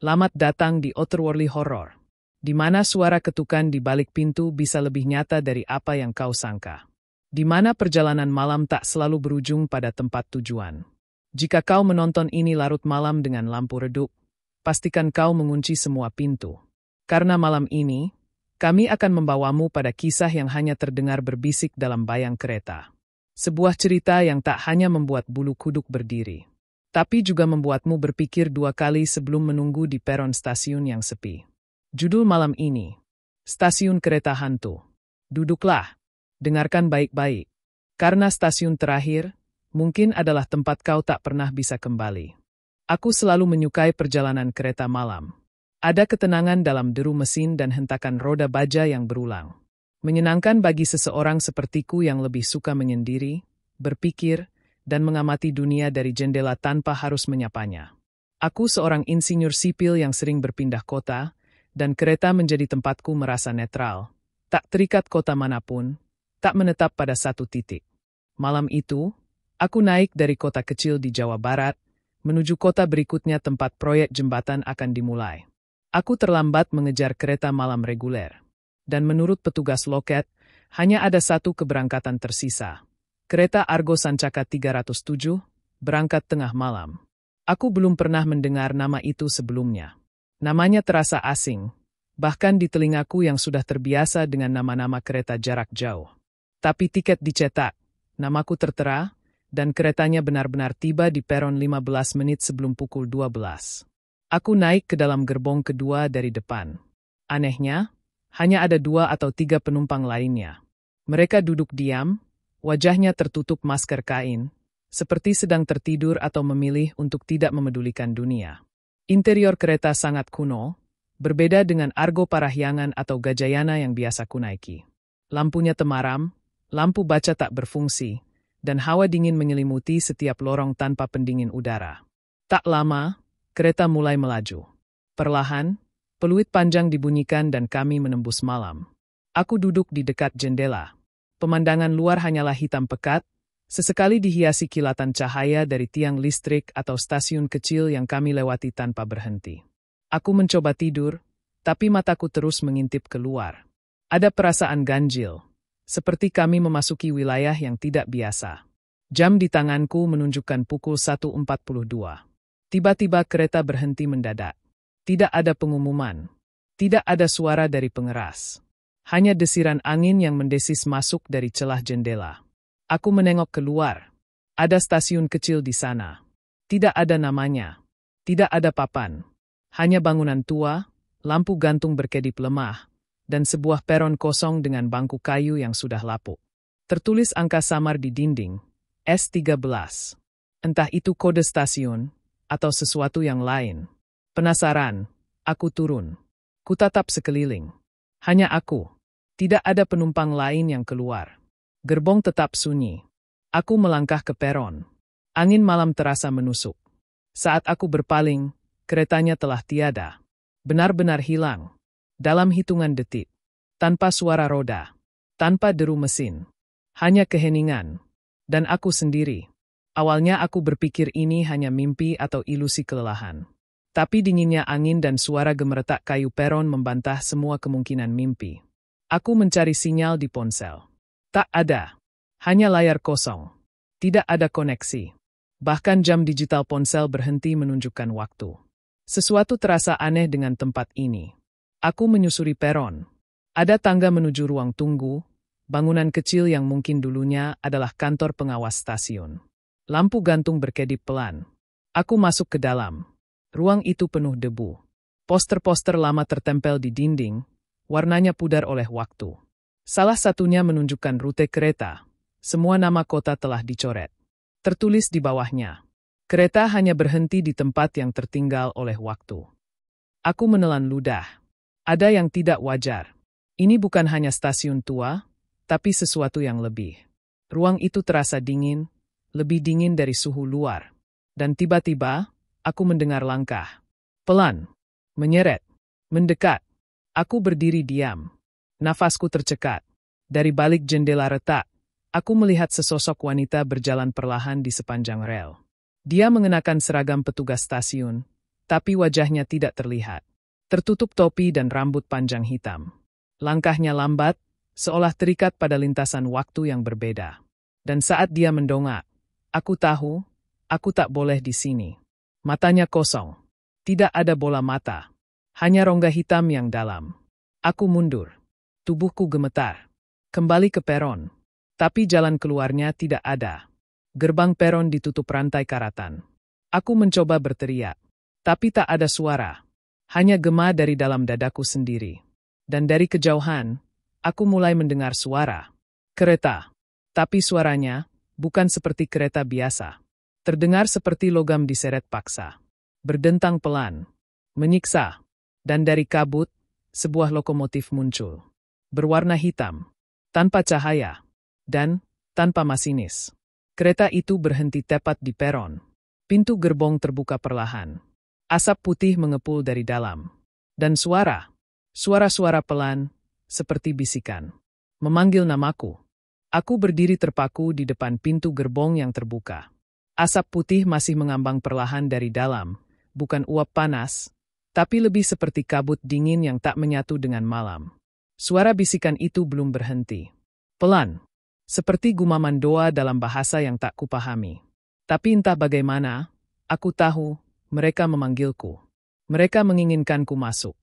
Selamat datang di Otherworldly Horror, di mana suara ketukan di balik pintu bisa lebih nyata dari apa yang kau sangka. Di mana perjalanan malam tak selalu berujung pada tempat tujuan. Jika kau menonton ini larut malam dengan lampu redup, pastikan kau mengunci semua pintu. Karena malam ini, kami akan membawamu pada kisah yang hanya terdengar berbisik dalam bayang kereta. Sebuah cerita yang tak hanya membuat bulu kuduk berdiri, tapi juga membuatmu berpikir dua kali sebelum menunggu di peron stasiun yang sepi. Judul malam ini, Stasiun Kereta Hantu. Duduklah, dengarkan baik-baik, karena stasiun terakhir mungkin adalah tempat kau tak pernah bisa kembali. Aku selalu menyukai perjalanan kereta malam. Ada ketenangan dalam deru mesin dan hentakan roda baja yang berulang. Menyenangkan bagi seseorang sepertiku yang lebih suka menyendiri, berpikir, dan mengamati dunia dari jendela tanpa harus menyapanya. Aku seorang insinyur sipil yang sering berpindah kota, dan kereta menjadi tempatku merasa netral. Tak terikat kota manapun, tak menetap pada satu titik. Malam itu, aku naik dari kota kecil di Jawa Barat, menuju kota berikutnya tempat proyek jembatan akan dimulai. Aku terlambat mengejar kereta malam reguler. Dan menurut petugas loket, hanya ada satu keberangkatan tersisa. Kereta Argo Sancaka 307, berangkat tengah malam. Aku belum pernah mendengar nama itu sebelumnya. Namanya terasa asing, bahkan di telingaku yang sudah terbiasa dengan nama-nama kereta jarak jauh. Tapi tiket dicetak, namaku tertera, dan keretanya benar-benar tiba di peron 15 menit sebelum pukul 12. Aku naik ke dalam gerbong kedua dari depan. Anehnya, hanya ada 2 atau 3 penumpang lainnya. Mereka duduk diam, wajahnya tertutup masker kain, seperti sedang tertidur atau memilih untuk tidak memedulikan dunia. Interior kereta sangat kuno, berbeda dengan Argo Parahyangan atau Gajayana yang biasa kunaiki. Lampunya temaram, lampu baca tak berfungsi, dan hawa dingin menyelimuti setiap lorong tanpa pendingin udara. Tak lama, kereta mulai melaju. Perlahan, peluit panjang dibunyikan dan kami menembus malam. Aku duduk di dekat jendela. Pemandangan luar hanyalah hitam pekat, sesekali dihiasi kilatan cahaya dari tiang listrik atau stasiun kecil yang kami lewati tanpa berhenti. Aku mencoba tidur, tapi mataku terus mengintip keluar. Ada perasaan ganjil, seperti kami memasuki wilayah yang tidak biasa. Jam di tanganku menunjukkan pukul 1.42. Tiba-tiba kereta berhenti mendadak. Tidak ada pengumuman. Tidak ada suara dari pengeras. Hanya desiran angin yang mendesis masuk dari celah jendela. Aku menengok keluar. Ada stasiun kecil di sana. Tidak ada namanya. Tidak ada papan. Hanya bangunan tua, lampu gantung berkedip lemah, dan sebuah peron kosong dengan bangku kayu yang sudah lapuk. Tertulis angka samar di dinding, S13. Entah itu kode stasiun, atau sesuatu yang lain. Penasaran, aku turun. Kutatap sekeliling. Hanya aku. Tidak ada penumpang lain yang keluar. Gerbong tetap sunyi. Aku melangkah ke peron. Angin malam terasa menusuk. Saat aku berpaling, keretanya telah tiada. Benar-benar hilang. Dalam hitungan detik. Tanpa suara roda. Tanpa deru mesin. Hanya keheningan. Dan aku sendiri. Awalnya aku berpikir ini hanya mimpi atau ilusi kelelahan. Tapi dinginnya angin dan suara gemeretak kayu peron membantah semua kemungkinan mimpi. Aku mencari sinyal di ponsel. Tak ada. Hanya layar kosong. Tidak ada koneksi. Bahkan jam digital ponsel berhenti menunjukkan waktu. Sesuatu terasa aneh dengan tempat ini. Aku menyusuri peron. Ada tangga menuju ruang tunggu, bangunan kecil yang mungkin dulunya adalah kantor pengawas stasiun. Lampu gantung berkedip pelan. Aku masuk ke dalam. Ruang itu penuh debu. Poster-poster lama tertempel di dinding, warnanya pudar oleh waktu. Salah satunya menunjukkan rute kereta. Semua nama kota telah dicoret. Tertulis di bawahnya. Kereta hanya berhenti di tempat yang tertinggal oleh waktu. Aku menelan ludah. Ada yang tidak wajar. Ini bukan hanya stasiun tua, tapi sesuatu yang lebih. Ruang itu terasa dingin, lebih dingin dari suhu luar. Dan tiba-tiba, aku mendengar langkah. Pelan. Menyeret. Mendekat. Aku berdiri diam. Nafasku tercekat. Dari balik jendela retak, aku melihat sesosok wanita berjalan perlahan di sepanjang rel. Dia mengenakan seragam petugas stasiun, tapi wajahnya tidak terlihat. Tertutup topi dan rambut panjang hitam. Langkahnya lambat, seolah terikat pada lintasan waktu yang berbeda. Dan saat dia mendongak, aku tahu, aku tak boleh di sini. Matanya kosong. Tidak ada bola mata. Hanya rongga hitam yang dalam. Aku mundur. Tubuhku gemetar. Kembali ke peron. Tapi jalan keluarnya tidak ada. Gerbang peron ditutup rantai karatan. Aku mencoba berteriak. Tapi tak ada suara. Hanya gema dari dalam dadaku sendiri. Dan dari kejauhan, aku mulai mendengar suara. Kereta. Tapi suaranya bukan seperti kereta biasa. Terdengar seperti logam diseret paksa. Berdentang pelan. Menyiksa. Dan dari kabut, sebuah lokomotif muncul. Berwarna hitam. Tanpa cahaya. Dan tanpa masinis. Kereta itu berhenti tepat di peron. Pintu gerbong terbuka perlahan. Asap putih mengepul dari dalam. Dan suara-suara pelan, seperti bisikan. Memanggil namaku. Aku berdiri terpaku di depan pintu gerbong yang terbuka. Asap putih masih mengambang perlahan dari dalam, bukan uap panas, tapi lebih seperti kabut dingin yang tak menyatu dengan malam. Suara bisikan itu belum berhenti. Pelan, seperti gumaman doa dalam bahasa yang tak kupahami. Tapi entah bagaimana, aku tahu, mereka memanggilku. Mereka menginginkanku masuk.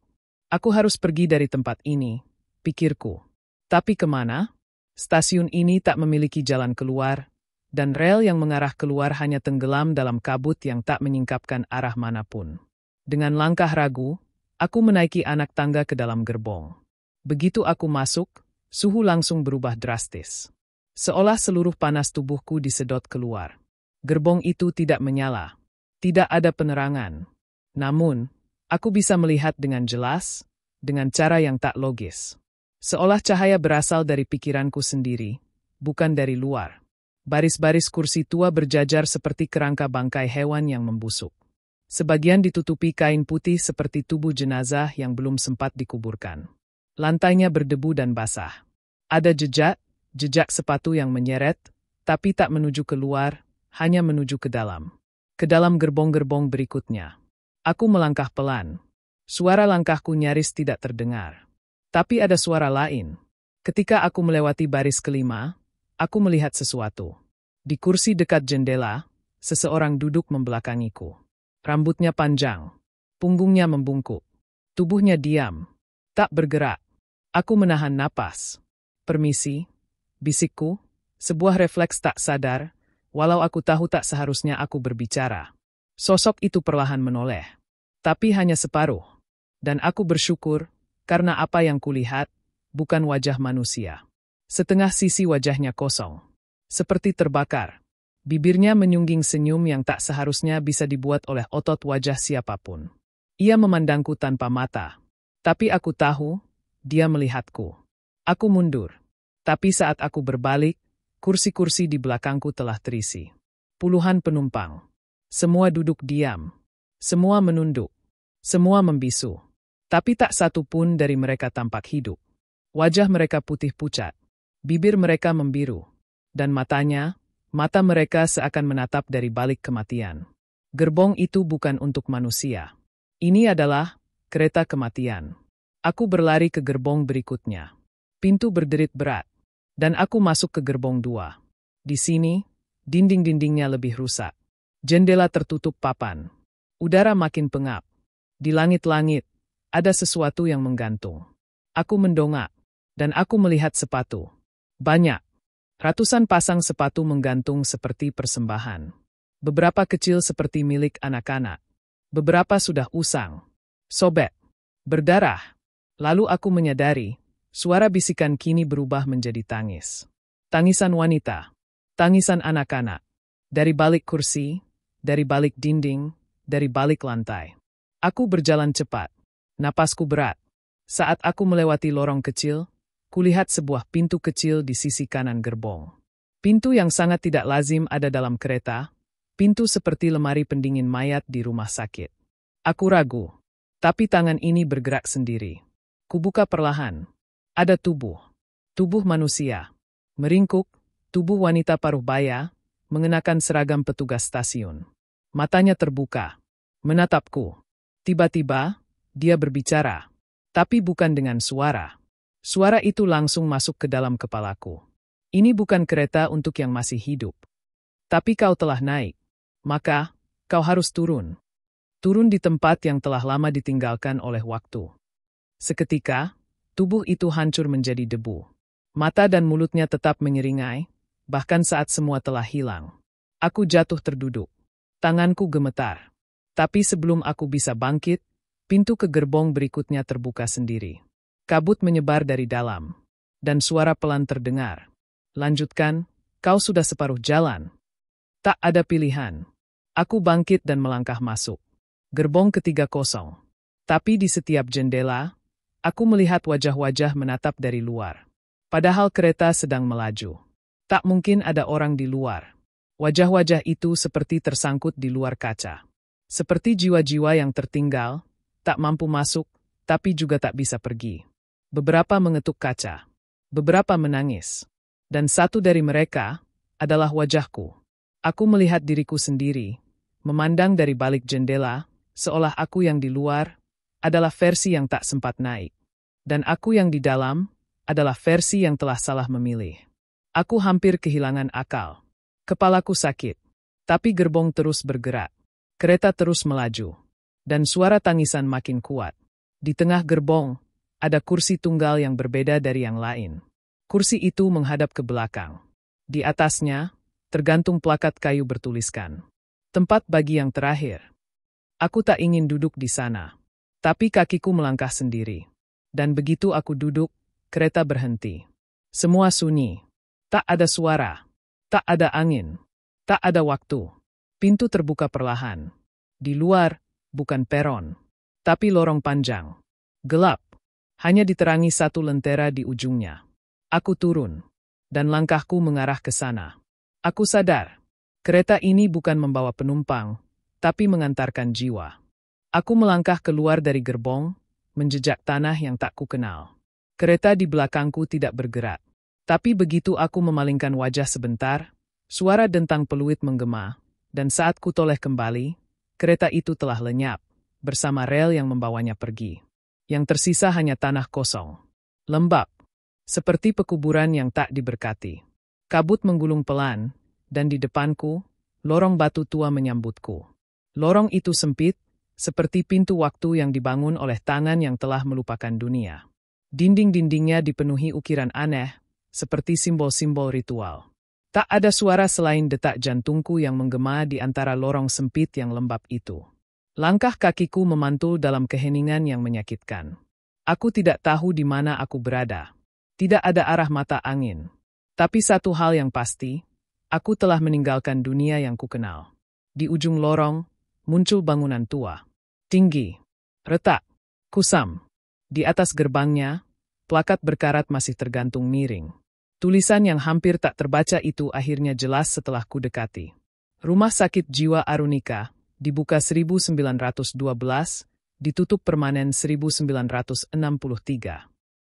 Aku harus pergi dari tempat ini, pikirku. Tapi kemana? Stasiun ini tak memiliki jalan keluar, dan rel yang mengarah keluar hanya tenggelam dalam kabut yang tak menyingkapkan arah manapun. Dengan langkah ragu, aku menaiki anak tangga ke dalam gerbong. Begitu aku masuk, suhu langsung berubah drastis. Seolah seluruh panas tubuhku disedot keluar. Gerbong itu tidak menyala. Tidak ada penerangan. Namun, aku bisa melihat dengan jelas, dengan cara yang tak logis. Seolah cahaya berasal dari pikiranku sendiri, bukan dari luar. Baris-baris kursi tua berjajar seperti kerangka bangkai hewan yang membusuk. Sebagian ditutupi kain putih seperti tubuh jenazah yang belum sempat dikuburkan. Lantainya berdebu dan basah. Ada jejak sepatu yang menyeret, tapi tak menuju keluar, hanya menuju ke dalam. Ke dalam gerbong-gerbong berikutnya. Aku melangkah pelan. Suara langkahku nyaris tidak terdengar. Tapi ada suara lain. Ketika aku melewati baris kelima, aku melihat sesuatu. Di kursi dekat jendela, seseorang duduk membelakangiku. Rambutnya panjang. Punggungnya membungkuk. Tubuhnya diam. Tak bergerak. Aku menahan napas. Permisi, bisikku, sebuah refleks tak sadar, walau aku tahu tak seharusnya aku berbicara. Sosok itu perlahan menoleh. Tapi hanya separuh. Dan aku bersyukur, karena apa yang kulihat, bukan wajah manusia. Setengah sisi wajahnya kosong. Seperti terbakar. Bibirnya menyungging senyum yang tak seharusnya bisa dibuat oleh otot wajah siapapun. Ia memandangku tanpa mata. Tapi aku tahu, dia melihatku. Aku mundur. Tapi saat aku berbalik, kursi-kursi di belakangku telah terisi. Puluhan penumpang. Semua duduk diam. Semua menunduk. Semua membisu. Tapi tak satu pun dari mereka tampak hidup. Wajah mereka putih pucat. Bibir mereka membiru. Dan mata mereka seakan menatap dari balik kematian. Gerbong itu bukan untuk manusia. Ini adalah kereta kematian. Aku berlari ke gerbong berikutnya. Pintu berderit berat. Dan aku masuk ke gerbong 2. Di sini, dinding-dindingnya lebih rusak. Jendela tertutup papan. Udara makin pengap. Di langit-langit, ada sesuatu yang menggantung. Aku mendongak, dan aku melihat sepatu. Banyak. Ratusan pasang sepatu menggantung seperti persembahan. Beberapa kecil seperti milik anak-anak. Beberapa sudah usang. Sobek. Berdarah. Lalu aku menyadari, suara bisikan kini berubah menjadi tangis. Tangisan wanita. Tangisan anak-anak. Dari balik kursi, dari balik dinding, dari balik lantai. Aku berjalan cepat. Napasku berat. Saat aku melewati lorong kecil, kulihat sebuah pintu kecil di sisi kanan gerbong. Pintu yang sangat tidak lazim ada dalam kereta, pintu seperti lemari pendingin mayat di rumah sakit. Aku ragu, tapi tangan ini bergerak sendiri. Kubuka perlahan. Ada tubuh. Tubuh manusia. Meringkuk, tubuh wanita paruh baya, mengenakan seragam petugas stasiun. Matanya terbuka. Menatapku. Tiba-tiba, dia berbicara. Tapi bukan dengan suara. Suara itu langsung masuk ke dalam kepalaku. Ini bukan kereta untuk yang masih hidup. Tapi kau telah naik. Maka, kau harus turun. Turun di tempat yang telah lama ditinggalkan oleh waktu. Seketika, tubuh itu hancur menjadi debu. Mata dan mulutnya tetap menyeringai, bahkan saat semua telah hilang. Aku jatuh terduduk. Tanganku gemetar. Tapi sebelum aku bisa bangkit, pintu ke gerbong berikutnya terbuka sendiri. Kabut menyebar dari dalam. Dan suara pelan terdengar. Lanjutkan, kau sudah separuh jalan. Tak ada pilihan. Aku bangkit dan melangkah masuk. Gerbong ketiga kosong. Tapi di setiap jendela, aku melihat wajah-wajah menatap dari luar. Padahal kereta sedang melaju. Tak mungkin ada orang di luar. Wajah-wajah itu seperti tersangkut di luar kaca. Seperti jiwa-jiwa yang tertinggal, tak mampu masuk, tapi juga tak bisa pergi. Beberapa mengetuk kaca. Beberapa menangis. Dan satu dari mereka adalah wajahku. Aku melihat diriku sendiri, memandang dari balik jendela, seolah aku yang di luar adalah versi yang tak sempat naik. Dan aku yang di dalam adalah versi yang telah salah memilih. Aku hampir kehilangan akal. Kepalaku sakit. Tapi gerbong terus bergerak. Kereta terus melaju. Dan suara tangisan makin kuat. Di tengah gerbong, ada kursi tunggal yang berbeda dari yang lain. Kursi itu menghadap ke belakang. Di atasnya, tergantung plakat kayu bertuliskan. Tempat bagi yang terakhir. Aku tak ingin duduk di sana. Tapi kakiku melangkah sendiri. Dan begitu aku duduk, kereta berhenti. Semua sunyi. Tak ada suara. Tak ada angin. Tak ada waktu. Pintu terbuka perlahan. Di luar, bukan peron. Tapi lorong panjang. Gelap. Hanya diterangi satu lentera di ujungnya. Aku turun. Dan langkahku mengarah ke sana. Aku sadar. Kereta ini bukan membawa penumpang, tapi mengantarkan jiwa. Aku melangkah keluar dari gerbong, menjejak tanah yang tak kukenal. Kereta di belakangku tidak bergerak. Tapi begitu aku memalingkan wajah sebentar, suara dentang peluit menggema, dan saat kutoleh kembali, kereta itu telah lenyap, bersama rel yang membawanya pergi. Yang tersisa hanya tanah kosong. Lembab. Seperti pekuburan yang tak diberkati. Kabut menggulung pelan, dan di depanku, lorong batu tua menyambutku. Lorong itu sempit, seperti pintu waktu yang dibangun oleh tangan yang telah melupakan dunia. Dinding-dindingnya dipenuhi ukiran aneh, seperti simbol-simbol ritual. Tak ada suara selain detak jantungku yang menggema di antara lorong sempit yang lembab itu. Langkah kakiku memantul dalam keheningan yang menyakitkan. Aku tidak tahu di mana aku berada. Tidak ada arah mata angin. Tapi satu hal yang pasti, aku telah meninggalkan dunia yang kukenal. Di ujung lorong, muncul bangunan tua. Tinggi. Retak. Kusam. Di atas gerbangnya, plakat berkarat masih tergantung miring. Tulisan yang hampir tak terbaca itu akhirnya jelas setelah kudekati. Rumah Sakit Jiwa Arunika, dibuka 1912, ditutup permanen 1963.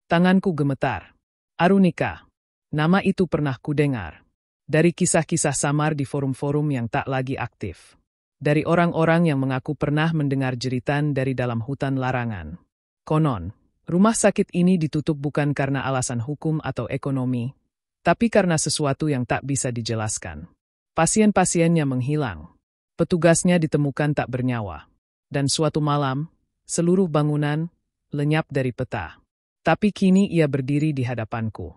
Tanganku gemetar. Arunika. Nama itu pernah kudengar. Dari kisah-kisah samar di forum-forum yang tak lagi aktif. Dari orang-orang yang mengaku pernah mendengar jeritan dari dalam hutan larangan. Konon, rumah sakit ini ditutup bukan karena alasan hukum atau ekonomi, tapi karena sesuatu yang tak bisa dijelaskan. Pasien-pasiennya menghilang. Petugasnya ditemukan tak bernyawa. Dan suatu malam, seluruh bangunan lenyap dari peta. Tapi kini ia berdiri di hadapanku.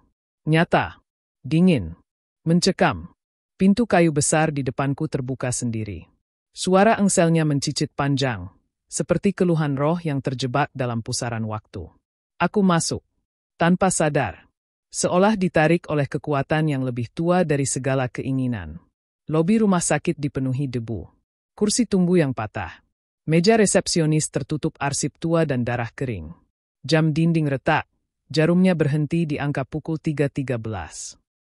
Nyata, dingin, mencekam. Pintu kayu besar di depanku terbuka sendiri. Suara engselnya mencicit panjang, seperti keluhan roh yang terjebak dalam pusaran waktu. Aku masuk, tanpa sadar. Seolah ditarik oleh kekuatan yang lebih tua dari segala keinginan. Lobi rumah sakit dipenuhi debu. Kursi tunggu yang patah. Meja resepsionis tertutup arsip tua dan darah kering. Jam dinding retak. Jarumnya berhenti di angka pukul 3.13.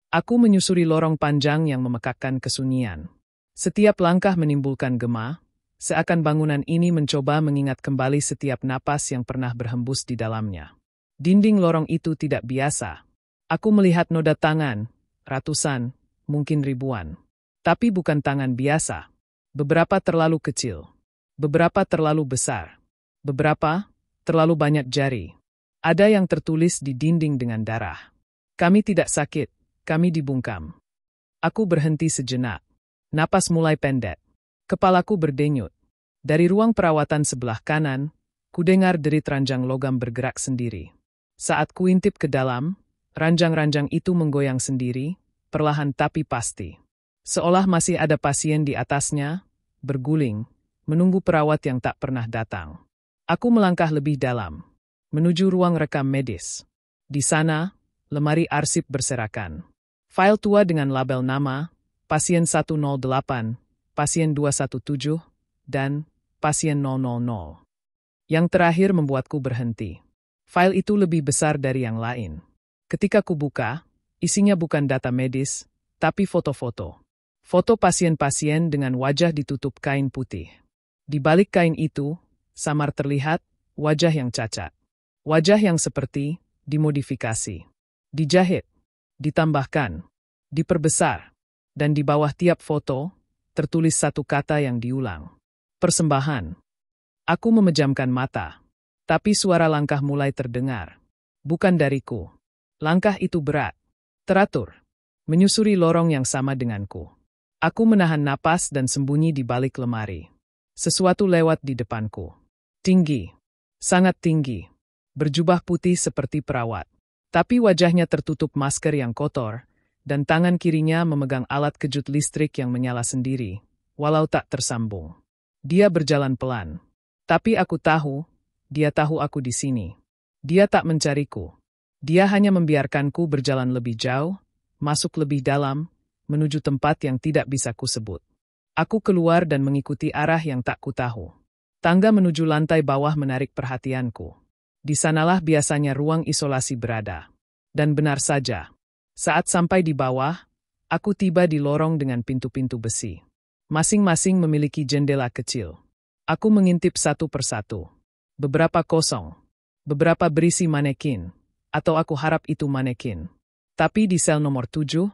Aku menyusuri lorong panjang yang memekakkan kesunyian. Setiap langkah menimbulkan gema, seakan bangunan ini mencoba mengingat kembali setiap napas yang pernah berhembus di dalamnya. Dinding lorong itu tidak biasa. Aku melihat noda tangan, ratusan, mungkin ribuan. Tapi bukan tangan biasa. Beberapa terlalu kecil. Beberapa terlalu besar. Beberapa, terlalu banyak jari. Ada yang tertulis di dinding dengan darah. Kami tidak sakit, kami dibungkam. Aku berhenti sejenak. Napas mulai pendek. Kepalaku berdenyut. Dari ruang perawatan sebelah kanan, kudengar derit ranjang logam bergerak sendiri. Saat kuintip ke dalam, ranjang-ranjang itu menggoyang sendiri, perlahan tapi pasti. Seolah masih ada pasien di atasnya, berguling, menunggu perawat yang tak pernah datang. Aku melangkah lebih dalam, menuju ruang rekam medis. Di sana, lemari arsip berserakan. File tua dengan label nama, pasien 108, pasien 217, dan pasien 000. Yang terakhir membuatku berhenti. File itu lebih besar dari yang lain. Ketika kubuka, isinya bukan data medis, tapi foto-foto. Foto pasien-pasien dengan wajah ditutup kain putih. Di balik kain itu, samar terlihat wajah yang cacat. Wajah yang seperti dimodifikasi, dijahit, ditambahkan, diperbesar, dan di bawah tiap foto, tertulis satu kata yang diulang. Persembahan. Aku memejamkan mata, tapi suara langkah mulai terdengar. Bukan dariku. Langkah itu berat, teratur, menyusuri lorong yang sama denganku. Aku menahan napas dan sembunyi di balik lemari. Sesuatu lewat di depanku. Tinggi, sangat tinggi, berjubah putih seperti perawat. Tapi wajahnya tertutup masker yang kotor, dan tangan kirinya memegang alat kejut listrik yang menyala sendiri, walau tak tersambung. Dia berjalan pelan. Tapi aku tahu, dia tahu aku di sini. Dia tak mencariku. Dia hanya membiarkanku berjalan lebih jauh, masuk lebih dalam, menuju tempat yang tidak bisa kusebut. Aku keluar dan mengikuti arah yang tak kutahu. Tangga menuju lantai bawah menarik perhatianku. Di sanalah biasanya ruang isolasi berada. Dan benar saja, saat sampai di bawah, aku tiba di lorong dengan pintu-pintu besi. Masing-masing memiliki jendela kecil. Aku mengintip satu persatu. Beberapa kosong, beberapa berisi manekin, atau aku harap itu manekin. Tapi di sel nomor 7,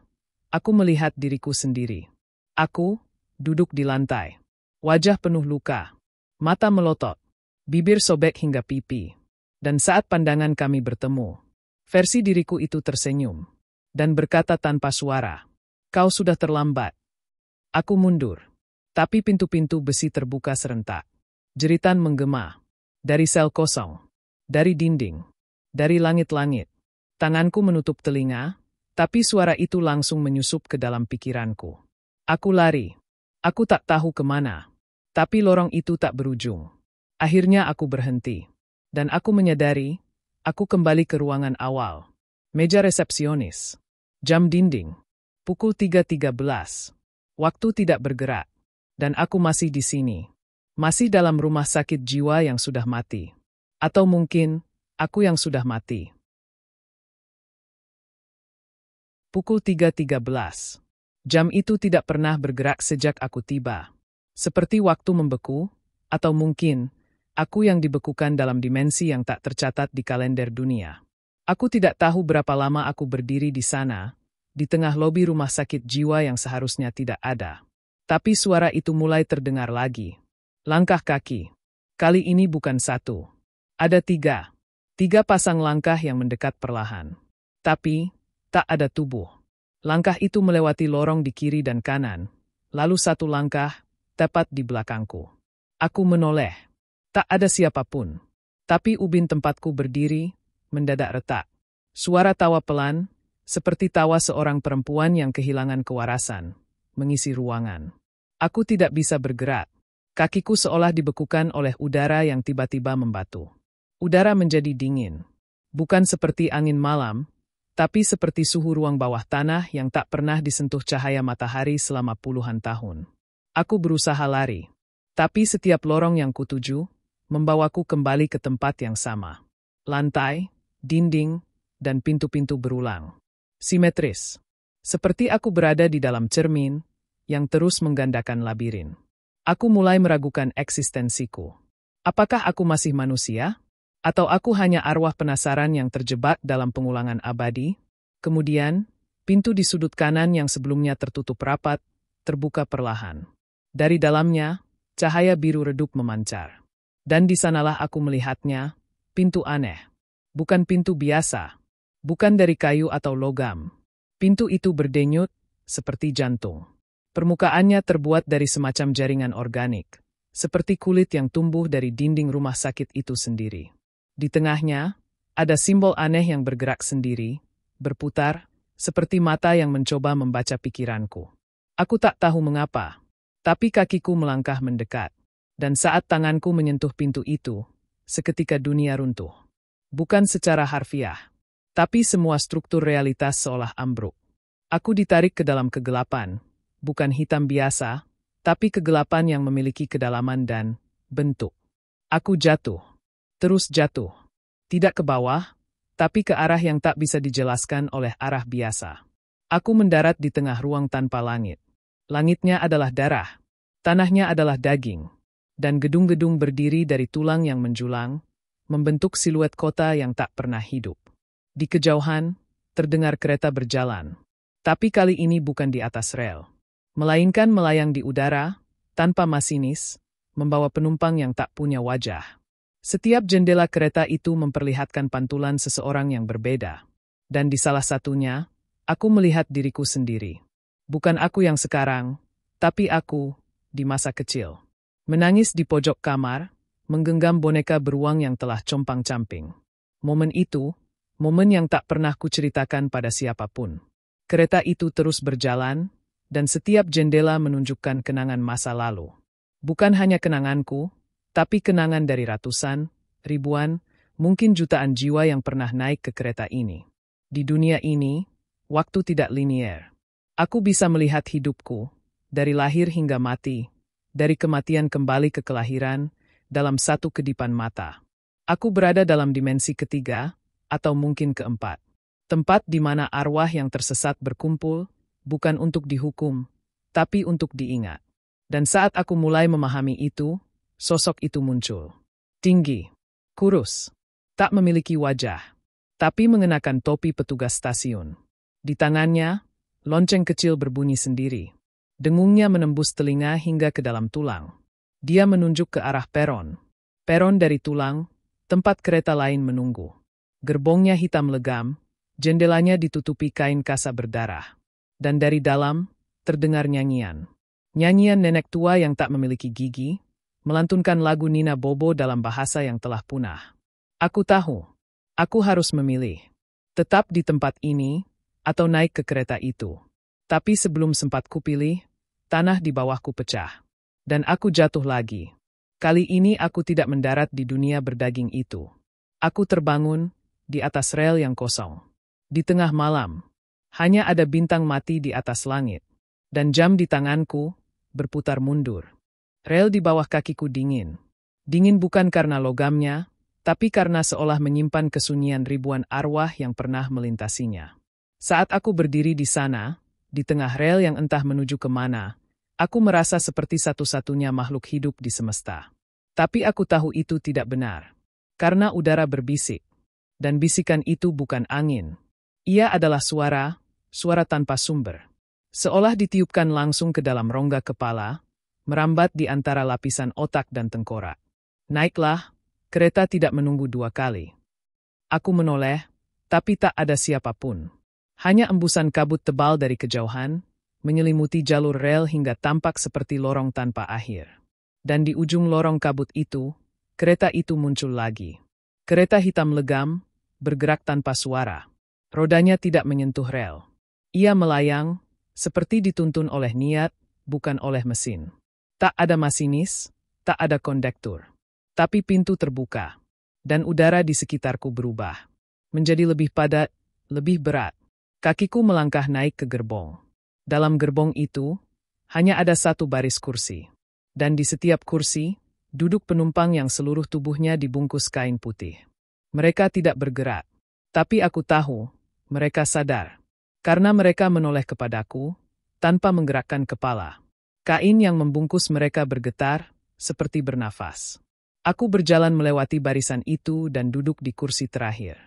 aku melihat diriku sendiri. Aku duduk di lantai. Wajah penuh luka. Mata melotot, bibir sobek hingga pipi. Dan saat pandangan kami bertemu, versi diriku itu tersenyum dan berkata tanpa suara, "Kau sudah terlambat." Aku mundur, tapi pintu-pintu besi terbuka serentak. Jeritan menggema dari sel kosong, dari dinding, dari langit-langit. Tanganku menutup telinga, tapi suara itu langsung menyusup ke dalam pikiranku. Aku lari. Aku tak tahu kemana. Tapi lorong itu tak berujung. Akhirnya aku berhenti. Dan aku menyadari, aku kembali ke ruangan awal. Meja resepsionis. Jam dinding. Pukul 3.13. Waktu tidak bergerak. Dan aku masih di sini. Masih dalam rumah sakit jiwa yang sudah mati. Atau mungkin, aku yang sudah mati. Pukul 3.13. Jam itu tidak pernah bergerak sejak aku tiba. Seperti waktu membeku, atau mungkin, aku yang dibekukan dalam dimensi yang tak tercatat di kalender dunia. Aku tidak tahu berapa lama aku berdiri di sana, di tengah lobi rumah sakit jiwa yang seharusnya tidak ada. Tapi suara itu mulai terdengar lagi. Langkah kaki. Kali ini bukan satu. Ada 3. 3 pasang langkah yang mendekat perlahan. Tapi, tak ada tubuh. Langkah itu melewati lorong di kiri dan kanan. Lalu satu langkah, tepat di belakangku. Aku menoleh. Tak ada siapapun. Tapi ubin tempatku berdiri, mendadak retak. Suara tawa pelan, seperti tawa seorang perempuan yang kehilangan kewarasan, mengisi ruangan. Aku tidak bisa bergerak. Kakiku seolah dibekukan oleh udara yang tiba-tiba membatu. Udara menjadi dingin. Bukan seperti angin malam, tapi seperti suhu ruang bawah tanah yang tak pernah disentuh cahaya matahari selama puluhan tahun. Aku berusaha lari. Tapi setiap lorong yang kutuju, membawaku kembali ke tempat yang sama. Lantai, dinding, dan pintu-pintu berulang. Simetris. Seperti aku berada di dalam cermin, yang terus menggandakan labirin. Aku mulai meragukan eksistensiku. Apakah aku masih manusia? Atau aku hanya arwah penasaran yang terjebak dalam pengulangan abadi? Kemudian, pintu di sudut kanan yang sebelumnya tertutup rapat, terbuka perlahan. Dari dalamnya, cahaya biru redup memancar. Dan di sanalah aku melihatnya, pintu aneh. Bukan pintu biasa. Bukan dari kayu atau logam. Pintu itu berdenyut, seperti jantung. Permukaannya terbuat dari semacam jaringan organik, seperti kulit yang tumbuh dari dinding rumah sakit itu sendiri. Di tengahnya, ada simbol aneh yang bergerak sendiri, berputar, seperti mata yang mencoba membaca pikiranku. Aku tak tahu mengapa, tapi kakiku melangkah mendekat. Dan saat tanganku menyentuh pintu itu, seketika dunia runtuh. Bukan secara harfiah, tapi semua struktur realitas seolah ambruk. Aku ditarik ke dalam kegelapan, bukan hitam biasa, tapi kegelapan yang memiliki kedalaman dan bentuk. Aku jatuh, terus jatuh. Tidak ke bawah, tapi ke arah yang tak bisa dijelaskan oleh arah biasa. Aku mendarat di tengah ruang tanpa langit. Langitnya adalah darah, tanahnya adalah daging, dan gedung-gedung berdiri dari tulang yang menjulang, membentuk siluet kota yang tak pernah hidup. Di kejauhan, terdengar kereta berjalan. Tapi kali ini bukan di atas rel, melainkan melayang di udara, tanpa masinis, membawa penumpang yang tak punya wajah. Setiap jendela kereta itu memperlihatkan pantulan seseorang yang berbeda. Dan di salah satunya, aku melihat diriku sendiri. Bukan aku yang sekarang, tapi aku, di masa kecil. Menangis di pojok kamar, menggenggam boneka beruang yang telah compang-camping. Momen itu, momen yang tak pernah kuceritakan pada siapapun. Kereta itu terus berjalan, dan setiap jendela menunjukkan kenangan masa lalu. Bukan hanya kenanganku, tapi kenangan dari ratusan, ribuan, mungkin jutaan jiwa yang pernah naik ke kereta ini. Di dunia ini, waktu tidak linier. Aku bisa melihat hidupku, dari lahir hingga mati, dari kematian kembali ke kelahiran, dalam satu kedipan mata. Aku berada dalam dimensi ketiga, atau mungkin keempat. Tempat di mana arwah yang tersesat berkumpul, bukan untuk dihukum, tapi untuk diingat. Dan saat aku mulai memahami itu, sosok itu muncul. Tinggi, kurus, tak memiliki wajah, tapi mengenakan topi petugas stasiun. Di tangannya, lonceng kecil berbunyi sendiri. Dengungnya menembus telinga hingga ke dalam tulang. Dia menunjuk ke arah peron. Peron dari tulang, tempat kereta lain menunggu. Gerbongnya hitam legam, jendelanya ditutupi kain kasa berdarah. Dan dari dalam, terdengar nyanyian. Nyanyian nenek tua yang tak memiliki gigi, melantunkan lagu Nina Bobo dalam bahasa yang telah punah. Aku tahu, aku harus memilih. Tetap di tempat ini, atau naik ke kereta itu. Tapi sebelum sempat kupilih, tanah di bawahku pecah. Dan aku jatuh lagi. Kali ini aku tidak mendarat di dunia berdaging itu. Aku terbangun, di atas rel yang kosong. Di tengah malam, hanya ada bintang mati di atas langit. Dan jam di tanganku, berputar mundur. Rel di bawah kakiku dingin. Dingin bukan karena logamnya, tapi karena seolah menyimpan kesunyian ribuan arwah yang pernah melintasinya. Saat aku berdiri di sana, di tengah rel yang entah menuju kemana, aku merasa seperti satu-satunya makhluk hidup di semesta. Tapi aku tahu itu tidak benar. Karena udara berbisik. Dan bisikan itu bukan angin. Ia adalah suara, suara tanpa sumber. Seolah ditiupkan langsung ke dalam rongga kepala, merambat di antara lapisan otak dan tengkorak. Naiklah, kereta tidak menunggu dua kali. Aku menoleh, tapi tak ada siapapun. Hanya embusan kabut tebal dari kejauhan, menyelimuti jalur rel hingga tampak seperti lorong tanpa akhir. Dan di ujung lorong kabut itu, kereta itu muncul lagi. Kereta hitam legam, bergerak tanpa suara. Rodanya tidak menyentuh rel. Ia melayang, seperti dituntun oleh niat, bukan oleh mesin. Tak ada masinis, tak ada kondektur. Tapi pintu terbuka. Dan udara di sekitarku berubah. Menjadi lebih padat, lebih berat. Kakiku melangkah naik ke gerbong. Dalam gerbong itu, hanya ada satu baris kursi. Dan di setiap kursi, duduk penumpang yang seluruh tubuhnya dibungkus kain putih. Mereka tidak bergerak. Tapi aku tahu, mereka sadar. Karena mereka menoleh kepadaku, tanpa menggerakkan kepala. Kain yang membungkus mereka bergetar, seperti bernafas. Aku berjalan melewati barisan itu dan duduk di kursi terakhir.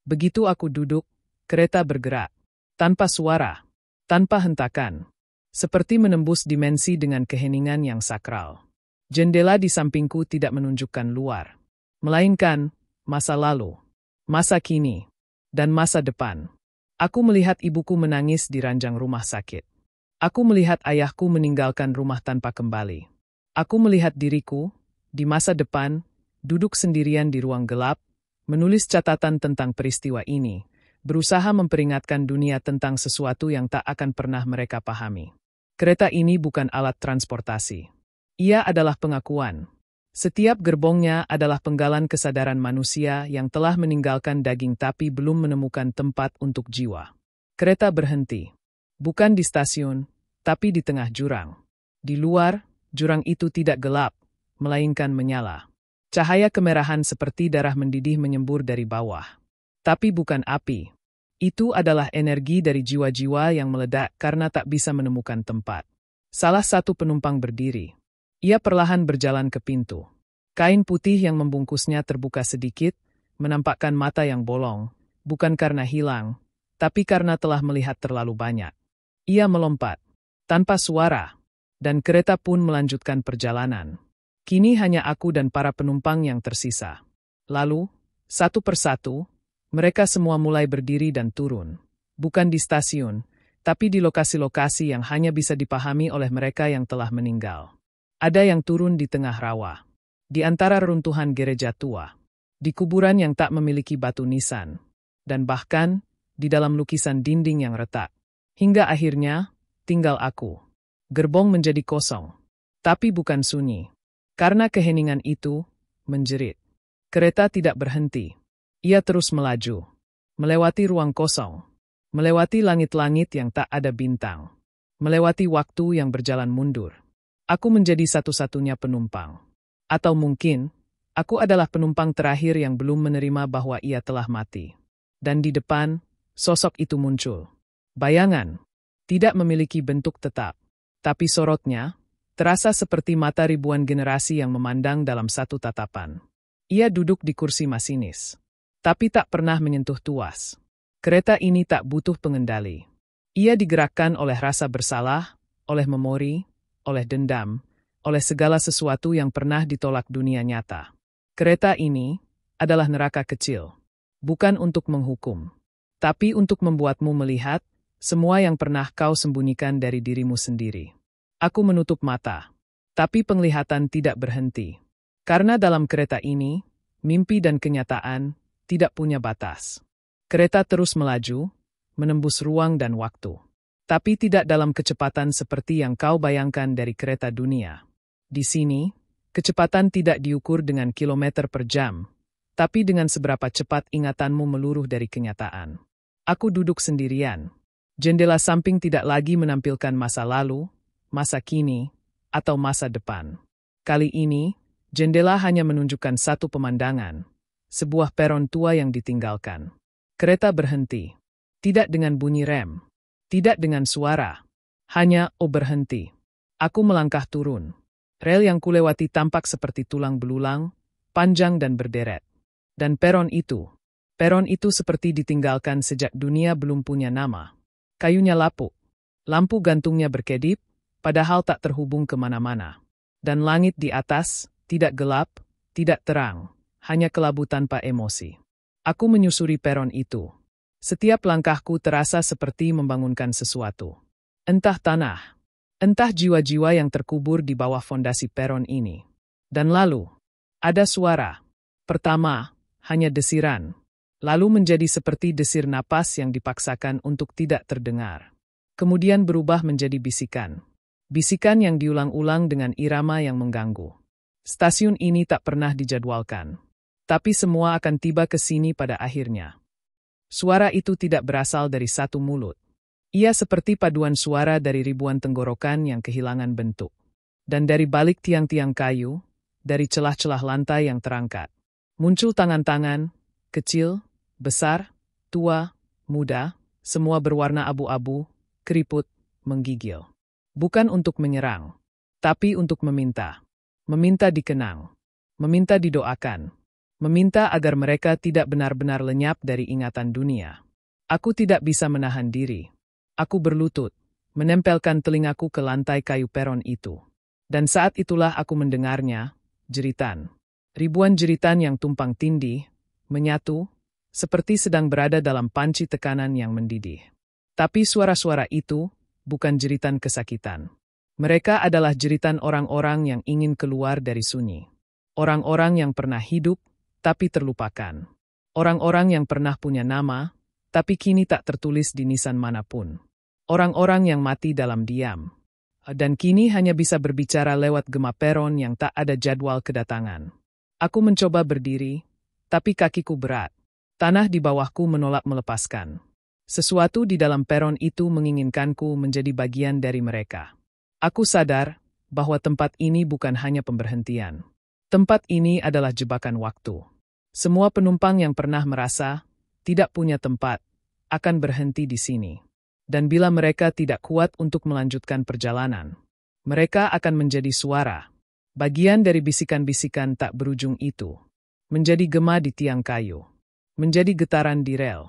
Begitu aku duduk, kereta bergerak. Tanpa suara, tanpa hentakan. Seperti menembus dimensi dengan keheningan yang sakral. Jendela di sampingku tidak menunjukkan luar, melainkan masa lalu, masa kini, dan masa depan. Aku melihat ibuku menangis di ranjang rumah sakit. Aku melihat ayahku meninggalkan rumah tanpa kembali. Aku melihat diriku, di masa depan, duduk sendirian di ruang gelap, menulis catatan tentang peristiwa ini, berusaha memperingatkan dunia tentang sesuatu yang tak akan pernah mereka pahami. Kereta ini bukan alat transportasi. Ia adalah pengakuan. Setiap gerbongnya adalah penggalan kesadaran manusia yang telah meninggalkan daging tapi belum menemukan tempat untuk jiwa. Kereta berhenti. Bukan di stasiun, tapi di tengah jurang. Di luar, jurang itu tidak gelap, melainkan menyala. Cahaya kemerahan seperti darah mendidih menyembur dari bawah. Tapi bukan api. Itu adalah energi dari jiwa-jiwa yang meledak karena tak bisa menemukan tempat. Salah satu penumpang berdiri. Ia perlahan berjalan ke pintu. Kain putih yang membungkusnya terbuka sedikit, menampakkan mata yang bolong, bukan karena hilang, tapi karena telah melihat terlalu banyak. Ia melompat, tanpa suara, dan kereta pun melanjutkan perjalanan. Kini hanya aku dan para penumpang yang tersisa. Lalu, satu persatu, mereka semua mulai berdiri dan turun. Bukan di stasiun, tapi di lokasi-lokasi yang hanya bisa dipahami oleh mereka yang telah meninggal. Ada yang turun di tengah rawa, di antara reruntuhan gereja tua, di kuburan yang tak memiliki batu nisan, dan bahkan di dalam lukisan dinding yang retak. Hingga akhirnya, tinggal aku. Gerbong menjadi kosong, tapi bukan sunyi. Karena keheningan itu, menjerit. Kereta tidak berhenti. Ia terus melaju, melewati ruang kosong, melewati langit-langit yang tak ada bintang, melewati waktu yang berjalan mundur. Aku menjadi satu-satunya penumpang. Atau mungkin, aku adalah penumpang terakhir yang belum menerima bahwa ia telah mati. Dan di depan, sosok itu muncul. Bayangan, tidak memiliki bentuk tetap. Tapi sorotnya, terasa seperti mata ribuan generasi yang memandang dalam satu tatapan. Ia duduk di kursi masinis. Tapi tak pernah menyentuh tuas. Kereta ini tak butuh pengendali. Ia digerakkan oleh rasa bersalah, oleh memori, oleh dendam, oleh segala sesuatu yang pernah ditolak dunia nyata. Kereta ini adalah neraka kecil. Bukan untuk menghukum, tapi untuk membuatmu melihat semua yang pernah kau sembunyikan dari dirimu sendiri. Aku menutup mata, tapi penglihatan tidak berhenti. Karena dalam kereta ini, mimpi dan kenyataan tidak punya batas. Kereta terus melaju, menembus ruang dan waktu. Tapi tidak dalam kecepatan seperti yang kau bayangkan dari kereta dunia. Di sini, kecepatan tidak diukur dengan kilometer per jam, tapi dengan seberapa cepat ingatanmu meluruh dari kenyataan. Aku duduk sendirian. Jendela samping tidak lagi menampilkan masa lalu, masa kini, atau masa depan. Kali ini, jendela hanya menunjukkan satu pemandangan, sebuah peron tua yang ditinggalkan. Kereta berhenti. Tidak dengan bunyi rem. Tidak dengan suara. Hanya, berhenti. Aku melangkah turun. Rel yang kulewati tampak seperti tulang belulang, panjang dan berderet. Dan peron itu seperti ditinggalkan sejak dunia belum punya nama. Kayunya lapuk. Lampu gantungnya berkedip, padahal tak terhubung kemana-mana. Dan langit di atas, tidak gelap, tidak terang, hanya kelabu tanpa emosi. Aku menyusuri peron itu. Setiap langkahku terasa seperti membangunkan sesuatu. Entah tanah, entah jiwa-jiwa yang terkubur di bawah fondasi peron ini. Dan lalu, ada suara. Pertama, hanya desiran. Lalu menjadi seperti desir napas yang dipaksakan untuk tidak terdengar. Kemudian berubah menjadi bisikan. Bisikan yang diulang-ulang dengan irama yang mengganggu. Stasiun ini tak pernah dijadwalkan. Tapi semua akan tiba ke sini pada akhirnya. Suara itu tidak berasal dari satu mulut. Ia seperti paduan suara dari ribuan tenggorokan yang kehilangan bentuk. Dan dari balik tiang-tiang kayu, dari celah-celah lantai yang terangkat, muncul tangan-tangan, kecil, besar, tua, muda, semua berwarna abu-abu, keriput, menggigil. Bukan untuk menyerang, tapi untuk meminta. Meminta dikenang, meminta didoakan. Meminta agar mereka tidak benar-benar lenyap dari ingatan dunia. Aku tidak bisa menahan diri. Aku berlutut, menempelkan telingaku ke lantai kayu peron itu. Dan saat itulah aku mendengarnya, jeritan. Ribuan jeritan yang tumpang tindih, menyatu, seperti sedang berada dalam panci tekanan yang mendidih. Tapi suara-suara itu bukan jeritan kesakitan. Mereka adalah jeritan orang-orang yang ingin keluar dari sunyi. Orang-orang yang pernah hidup, tapi terlupakan. Orang-orang yang pernah punya nama, tapi kini tak tertulis di nisan manapun. Orang-orang yang mati dalam diam. Dan kini hanya bisa berbicara lewat gema peron yang tak ada jadwal kedatangan. Aku mencoba berdiri, tapi kakiku berat. Tanah di bawahku menolak melepaskan. Sesuatu di dalam peron itu menginginkanku menjadi bagian dari mereka. Aku sadar bahwa tempat ini bukan hanya pemberhentian. Tempat ini adalah jebakan waktu. Semua penumpang yang pernah merasa tidak punya tempat akan berhenti di sini. Dan bila mereka tidak kuat untuk melanjutkan perjalanan, mereka akan menjadi suara. Bagian dari bisikan-bisikan tak berujung itu. Menjadi gema di tiang kayu. Menjadi getaran di rel.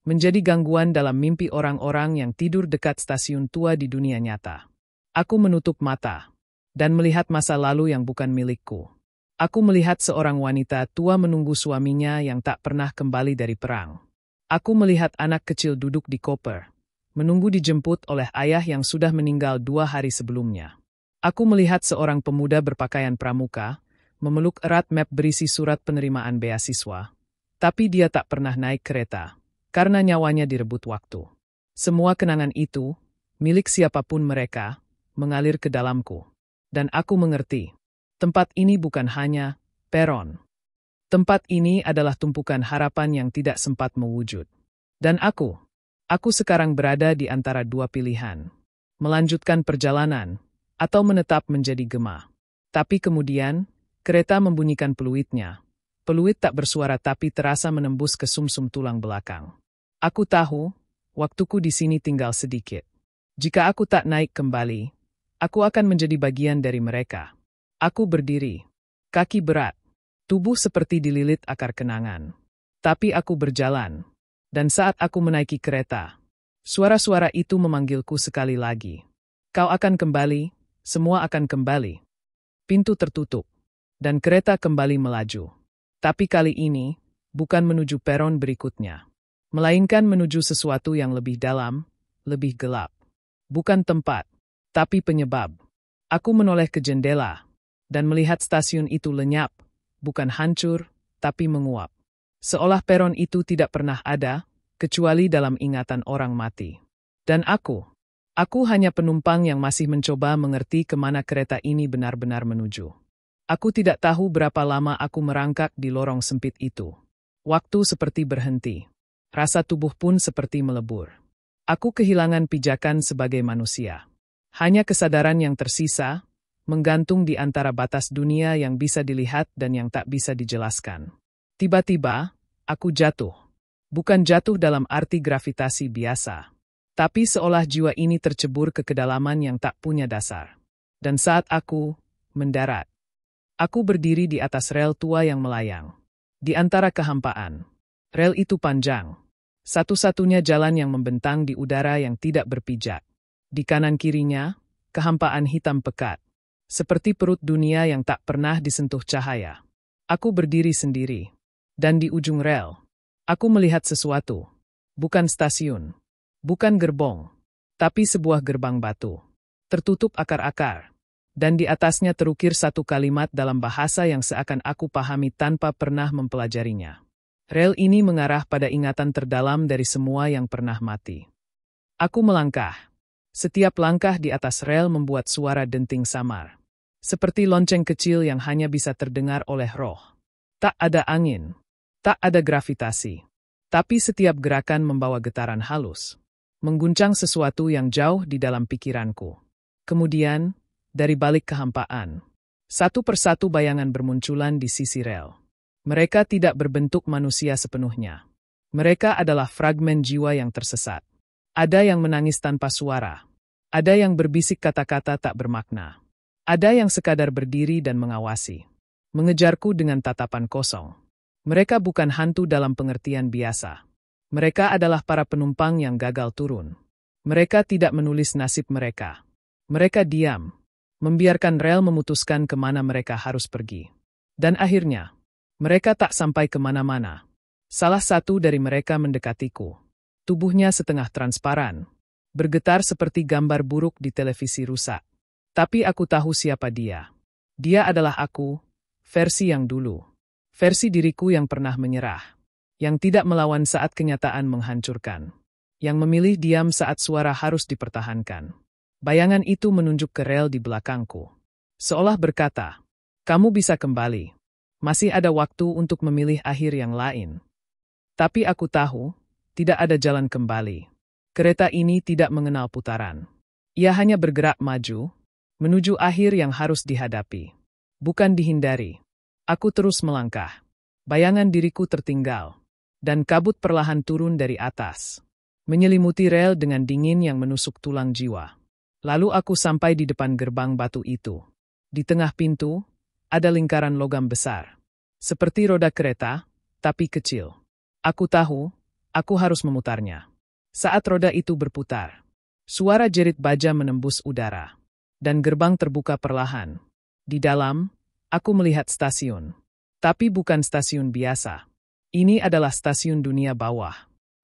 Menjadi gangguan dalam mimpi orang-orang yang tidur dekat stasiun tua di dunia nyata. Aku menutup mata dan melihat masa lalu yang bukan milikku. Aku melihat seorang wanita tua menunggu suaminya yang tak pernah kembali dari perang. Aku melihat anak kecil duduk di koper, menunggu dijemput oleh ayah yang sudah meninggal 2 hari sebelumnya. Aku melihat seorang pemuda berpakaian pramuka, memeluk erat map berisi surat penerimaan beasiswa. Tapi dia tak pernah naik kereta, karena nyawanya direbut waktu. Semua kenangan itu, milik siapapun mereka, mengalir ke dalamku. Dan aku mengerti, tempat ini bukan hanya peron. Tempat ini adalah tumpukan harapan yang tidak sempat mewujud. Dan aku sekarang berada di antara 2 pilihan. Melanjutkan perjalanan, atau menetap menjadi gema. Tapi kemudian, kereta membunyikan peluitnya. Peluit tak bersuara tapi terasa menembus ke sumsum tulang belakang. Aku tahu, waktuku di sini tinggal sedikit. Jika aku tak naik kembali, aku akan menjadi bagian dari mereka. Aku berdiri, kaki berat, tubuh seperti dililit akar kenangan. Tapi aku berjalan, dan saat aku menaiki kereta, suara-suara itu memanggilku sekali lagi. Kau akan kembali, semua akan kembali. Pintu tertutup, dan kereta kembali melaju. Tapi kali ini, bukan menuju peron berikutnya, melainkan menuju sesuatu yang lebih dalam, lebih gelap. Bukan tempat, tapi penyebab. Aku menoleh ke jendela, dan melihat stasiun itu lenyap, bukan hancur, tapi menguap. Seolah peron itu tidak pernah ada, kecuali dalam ingatan orang mati. Dan aku hanya penumpang yang masih mencoba mengerti kemana kereta ini benar-benar menuju. Aku tidak tahu berapa lama aku merangkak di lorong sempit itu. Waktu seperti berhenti. Rasa tubuh pun seperti melebur. Aku kehilangan pijakan sebagai manusia. Hanya kesadaran yang tersisa, menggantung di antara batas dunia yang bisa dilihat dan yang tak bisa dijelaskan. Tiba-tiba, aku jatuh. Bukan jatuh dalam arti gravitasi biasa. Tapi seolah jiwa ini tercebur ke kedalaman yang tak punya dasar. Dan saat aku mendarat, aku berdiri di atas rel tua yang melayang. Di antara kehampaan. Rel itu panjang. Satu-satunya jalan yang membentang di udara yang tidak berpijak. Di kanan kirinya, kehampaan hitam pekat. Seperti perut dunia yang tak pernah disentuh cahaya. Aku berdiri sendiri. Dan di ujung rel, aku melihat sesuatu. Bukan stasiun. Bukan gerbong. Tapi sebuah gerbang batu. Tertutup akar-akar. Dan di atasnya terukir satu kalimat dalam bahasa yang seakan aku pahami tanpa pernah mempelajarinya. Rel ini mengarah pada ingatan terdalam dari semua yang pernah mati. Aku melangkah. Setiap langkah di atas rel membuat suara denting samar. Seperti lonceng kecil yang hanya bisa terdengar oleh roh. Tak ada angin. Tak ada gravitasi. Tapi setiap gerakan membawa getaran halus. Mengguncang sesuatu yang jauh di dalam pikiranku. Kemudian, dari balik kehampaan, satu persatu bayangan bermunculan di sisi rel. Mereka tidak berbentuk manusia sepenuhnya. Mereka adalah fragmen jiwa yang tersesat. Ada yang menangis tanpa suara. Ada yang berbisik kata-kata tak bermakna. Ada yang sekadar berdiri dan mengawasi. Mengejarku dengan tatapan kosong. Mereka bukan hantu dalam pengertian biasa. Mereka adalah para penumpang yang gagal turun. Mereka tidak menulis nasib mereka. Mereka diam. membiarkan rel memutuskan kemana mereka harus pergi. Dan akhirnya, mereka tak sampai kemana-mana. Salah satu dari mereka mendekatiku. Tubuhnya setengah transparan, bergetar seperti gambar buruk di televisi rusak. Tapi aku tahu siapa dia. Dia adalah aku, versi yang dulu. Versi diriku yang pernah menyerah. Yang tidak melawan saat kenyataan menghancurkan. Yang memilih diam saat suara harus dipertahankan. Bayangan itu menunjuk ke rel di belakangku. Seolah berkata, kamu bisa kembali. Masih ada waktu untuk memilih akhir yang lain. Tapi aku tahu, tidak ada jalan kembali. Kereta ini tidak mengenal putaran. Ia hanya bergerak maju, menuju akhir yang harus dihadapi. Bukan dihindari. Aku terus melangkah. Bayangan diriku tertinggal. Dan kabut perlahan turun dari atas. Menyelimuti rel dengan dingin yang menusuk tulang jiwa. Lalu aku sampai di depan gerbang batu itu. Di tengah pintu, ada lingkaran logam besar. Seperti roda kereta, tapi kecil. Aku tahu, aku harus memutarnya. Saat roda itu berputar, suara jerit baja menembus udara. Dan gerbang terbuka perlahan. Di dalam, aku melihat stasiun. Tapi bukan stasiun biasa. Ini adalah stasiun dunia bawah.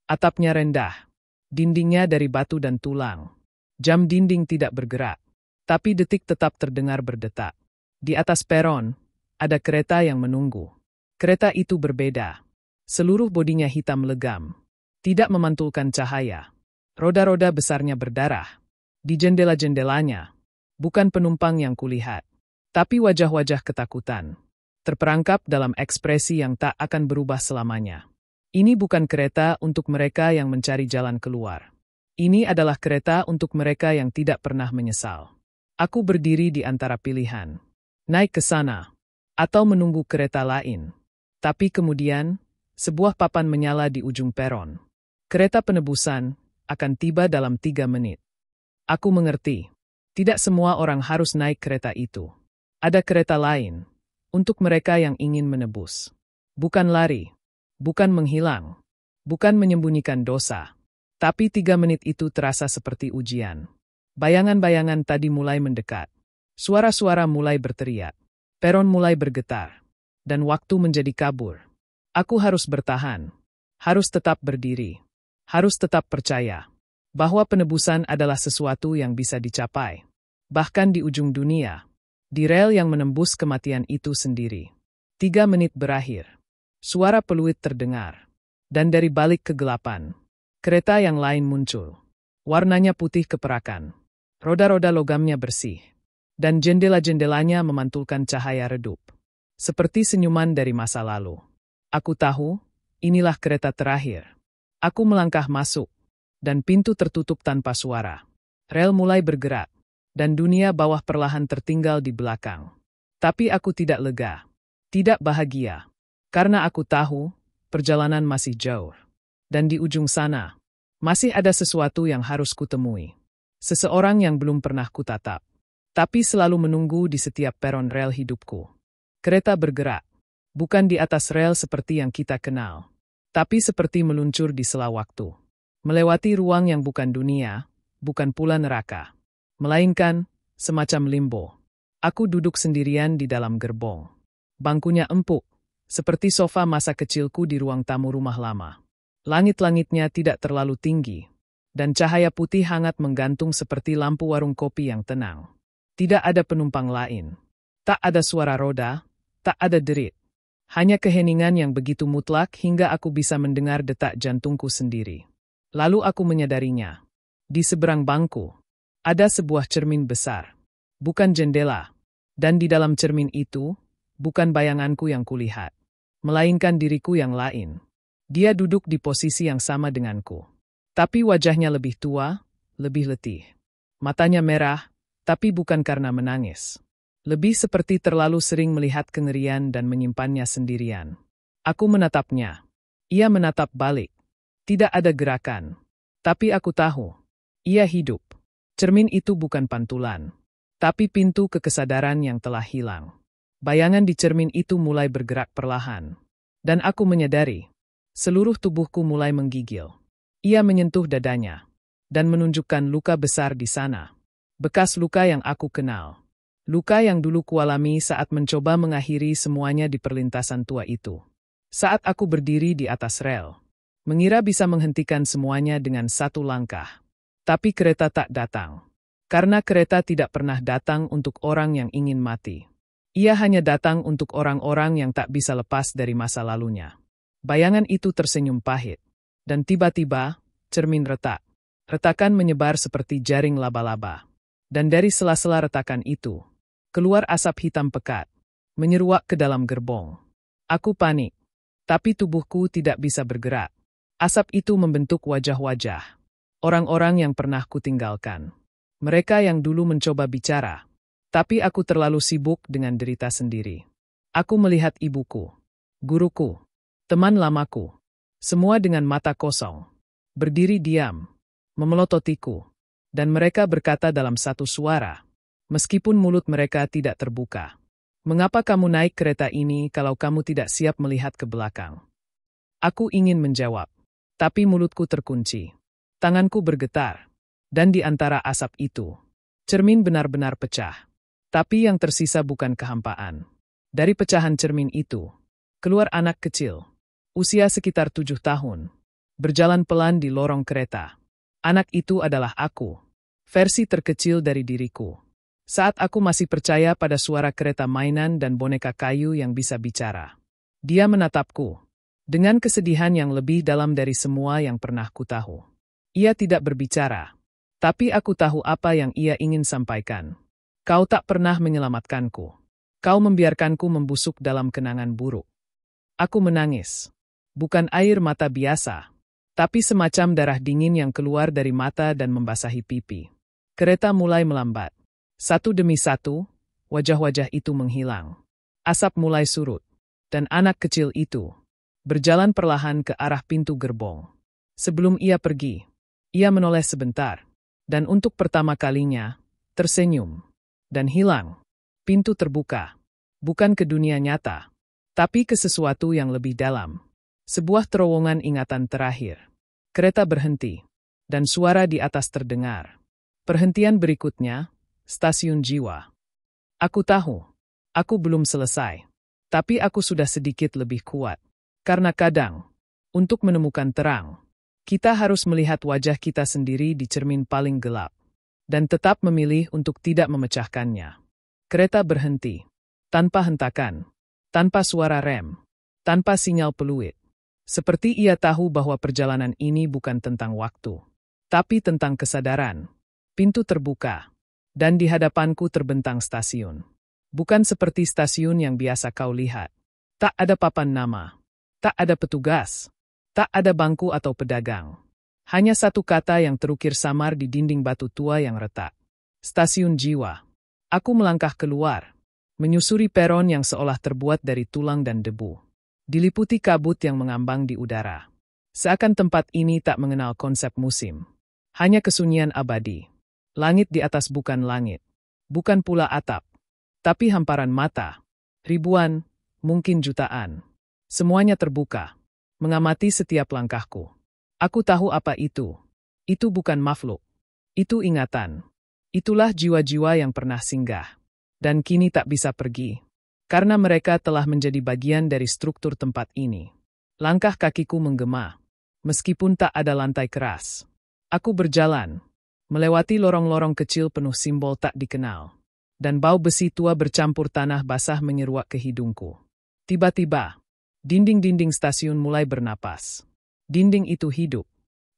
Atapnya rendah. Dindingnya dari batu dan tulang. Jam dinding tidak bergerak. Tapi detik tetap terdengar berdetak. Di atas peron, ada kereta yang menunggu. Kereta itu berbeda. Seluruh bodinya hitam legam. Tidak memantulkan cahaya. Roda-roda besarnya berdarah. Di jendela-jendelanya, bukan penumpang yang kulihat. Tapi wajah-wajah ketakutan. Terperangkap dalam ekspresi yang tak akan berubah selamanya. Ini bukan kereta untuk mereka yang mencari jalan keluar. Ini adalah kereta untuk mereka yang tidak pernah menyesal. Aku berdiri di antara pilihan. Naik ke sana, atau menunggu kereta lain. Tapi kemudian, sebuah papan menyala di ujung peron. Kereta penebusan akan tiba dalam 3 menit. Aku mengerti. Tidak semua orang harus naik kereta itu. Ada kereta lain. Untuk mereka yang ingin menebus. Bukan lari. Bukan menghilang. Bukan menyembunyikan dosa. Tapi 3 menit itu terasa seperti ujian. Bayangan-bayangan tadi mulai mendekat. Suara-suara mulai berteriak. Peron mulai bergetar. Dan waktu menjadi kabur. Aku harus bertahan. Harus tetap berdiri. Harus tetap percaya. Bahwa penebusan adalah sesuatu yang bisa dicapai. Bahkan di ujung dunia. Di rel yang menembus kematian itu sendiri. 3 menit berakhir. Suara peluit terdengar. Dan dari balik kegelapan, kereta yang lain muncul. Warnanya putih keperakan. Roda-roda logamnya bersih. Dan jendela-jendelanya memantulkan cahaya redup. Seperti senyuman dari masa lalu. Aku tahu, inilah kereta terakhir. Aku melangkah masuk. Dan pintu tertutup tanpa suara. Rel mulai bergerak. Dan dunia bawah perlahan tertinggal di belakang. Tapi aku tidak lega. Tidak bahagia. Karena aku tahu, perjalanan masih jauh. Dan di ujung sana, masih ada sesuatu yang harus kutemui. Seseorang yang belum pernah kutatap. Tapi selalu menunggu di setiap peron rel hidupku. Kereta bergerak. Bukan di atas rel seperti yang kita kenal. Tapi seperti meluncur di sela waktu. Melewati ruang yang bukan dunia, bukan pula neraka. Melainkan, semacam limbo. Aku duduk sendirian di dalam gerbong. Bangkunya empuk, seperti sofa masa kecilku di ruang tamu rumah lama. Langit-langitnya tidak terlalu tinggi, dan cahaya putih hangat menggantung seperti lampu warung kopi yang tenang. Tidak ada penumpang lain. Tak ada suara roda, tak ada derit. Hanya keheningan yang begitu mutlak hingga aku bisa mendengar detak jantungku sendiri. Lalu aku menyadarinya. Di seberang bangku, ada sebuah cermin besar, bukan jendela, dan di dalam cermin itu, bukan bayanganku yang kulihat, melainkan diriku yang lain. Dia duduk di posisi yang sama denganku. Tapi wajahnya lebih tua, lebih letih. Matanya merah, tapi bukan karena menangis. Lebih seperti terlalu sering melihat kengerian dan menyimpannya sendirian. Aku menatapnya. Ia menatap balik. Tidak ada gerakan. Tapi aku tahu, ia hidup. Cermin itu bukan pantulan, tapi pintu ke kesadaran yang telah hilang. Bayangan di cermin itu mulai bergerak perlahan. Dan aku menyadari, seluruh tubuhku mulai menggigil. Ia menyentuh dadanya, dan menunjukkan luka besar di sana. Bekas luka yang aku kenal. Luka yang dulu kualami saat mencoba mengakhiri semuanya di perlintasan tua itu. Saat aku berdiri di atas rel, mengira bisa menghentikan semuanya dengan satu langkah. Tapi kereta tak datang. Karena kereta tidak pernah datang untuk orang yang ingin mati. Ia hanya datang untuk orang-orang yang tak bisa lepas dari masa lalunya. Bayangan itu tersenyum pahit. Dan tiba-tiba, cermin retak. Retakan menyebar seperti jaring laba-laba. Dan dari sela-sela retakan itu, keluar asap hitam pekat, menyeruak ke dalam gerbong. Aku panik, tapi tubuhku tidak bisa bergerak. Asap itu membentuk wajah-wajah. Orang-orang yang pernah kutinggalkan. Mereka yang dulu mencoba bicara. Tapi aku terlalu sibuk dengan derita sendiri. Aku melihat ibuku, guruku, teman lamaku. Semua dengan mata kosong. Berdiri diam, memelototiku. Dan mereka berkata dalam satu suara. Meskipun mulut mereka tidak terbuka. Mengapa kamu naik kereta ini kalau kamu tidak siap melihat ke belakang? Aku ingin menjawab. Tapi mulutku terkunci. Tanganku bergetar. Dan di antara asap itu, cermin benar-benar pecah. Tapi yang tersisa bukan kehampaan. Dari pecahan cermin itu, keluar anak kecil. Usia sekitar 7 tahun. Berjalan pelan di lorong kereta. Anak itu adalah aku. Versi terkecil dari diriku. Saat aku masih percaya pada suara kereta mainan dan boneka kayu yang bisa bicara. Dia menatapku. Dengan kesedihan yang lebih dalam dari semua yang pernah ku tahu. Ia tidak berbicara. Tapi aku tahu apa yang ia ingin sampaikan. Kau tak pernah menyelamatkanku. Kau membiarkanku membusuk dalam kenangan buruk. Aku menangis. Bukan air mata biasa. Tapi semacam darah dingin yang keluar dari mata dan membasahi pipi. Kereta mulai melambat. Satu demi satu, wajah-wajah itu menghilang. Asap mulai surut. Dan anak kecil itu berjalan perlahan ke arah pintu gerbong. Sebelum ia pergi, ia menoleh sebentar, dan untuk pertama kalinya, tersenyum, dan hilang. Pintu terbuka, bukan ke dunia nyata, tapi ke sesuatu yang lebih dalam. Sebuah terowongan ingatan terakhir. Kereta berhenti, dan suara di atas terdengar. Perhentian berikutnya, stasiun jiwa. Aku tahu, aku belum selesai, tapi aku sudah sedikit lebih kuat. Karena kadang, untuk menemukan terang, kita harus melihat wajah kita sendiri di cermin paling gelap, dan tetap memilih untuk tidak memecahkannya. Kereta berhenti, tanpa hentakan, tanpa suara rem, tanpa sinyal peluit. Seperti ia tahu bahwa perjalanan ini bukan tentang waktu, tapi tentang kesadaran. Pintu terbuka, dan di hadapanku terbentang stasiun. Bukan seperti stasiun yang biasa kau lihat. Tak ada papan nama, tak ada petugas. Tak ada bangku atau pedagang. Hanya satu kata yang terukir samar di dinding batu tua yang retak. Stasiun jiwa. Aku melangkah keluar, menyusuri peron yang seolah terbuat dari tulang dan debu. Diliputi kabut yang mengambang di udara. Seakan tempat ini tak mengenal konsep musim. Hanya kesunyian abadi. Langit di atas bukan langit. Bukan pula atap. Tapi hamparan mata. Ribuan, mungkin jutaan. Semuanya terbuka. Mengamati setiap langkahku. Aku tahu apa itu. Itu bukan makhluk. Itu ingatan. Itulah jiwa-jiwa yang pernah singgah. Dan kini tak bisa pergi. Karena mereka telah menjadi bagian dari struktur tempat ini. Langkah kakiku menggema. Meskipun tak ada lantai keras. Aku berjalan. Melewati lorong-lorong kecil penuh simbol tak dikenal. Dan bau besi tua bercampur tanah basah menyeruak ke hidungku. Tiba-tiba, dinding-dinding stasiun mulai bernapas. Dinding itu hidup.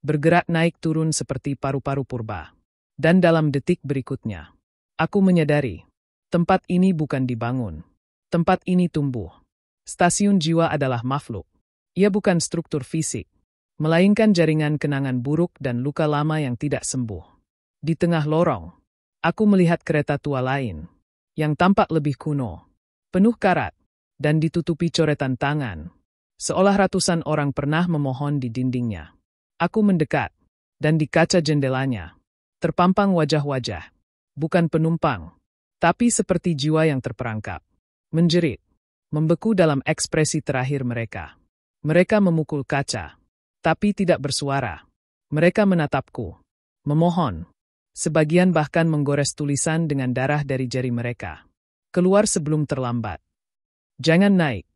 Bergerak naik turun seperti paru-paru purba. Dan dalam detik berikutnya, aku menyadari, tempat ini bukan dibangun. Tempat ini tumbuh. Stasiun jiwa adalah makhluk. Ia bukan struktur fisik, melainkan jaringan kenangan buruk dan luka lama yang tidak sembuh. Di tengah lorong, aku melihat kereta tua lain, yang tampak lebih kuno, penuh karat, dan ditutupi coretan tangan, seolah ratusan orang pernah memohon di dindingnya. Aku mendekat, dan di kaca jendelanya, terpampang wajah-wajah, bukan penumpang, tapi seperti jiwa yang terperangkap, menjerit, membeku dalam ekspresi terakhir mereka. Mereka memukul kaca, tapi tidak bersuara. Mereka menatapku, memohon, Sebagian bahkan menggores tulisan dengan darah dari jari mereka. Keluar sebelum terlambat. Jangan naik.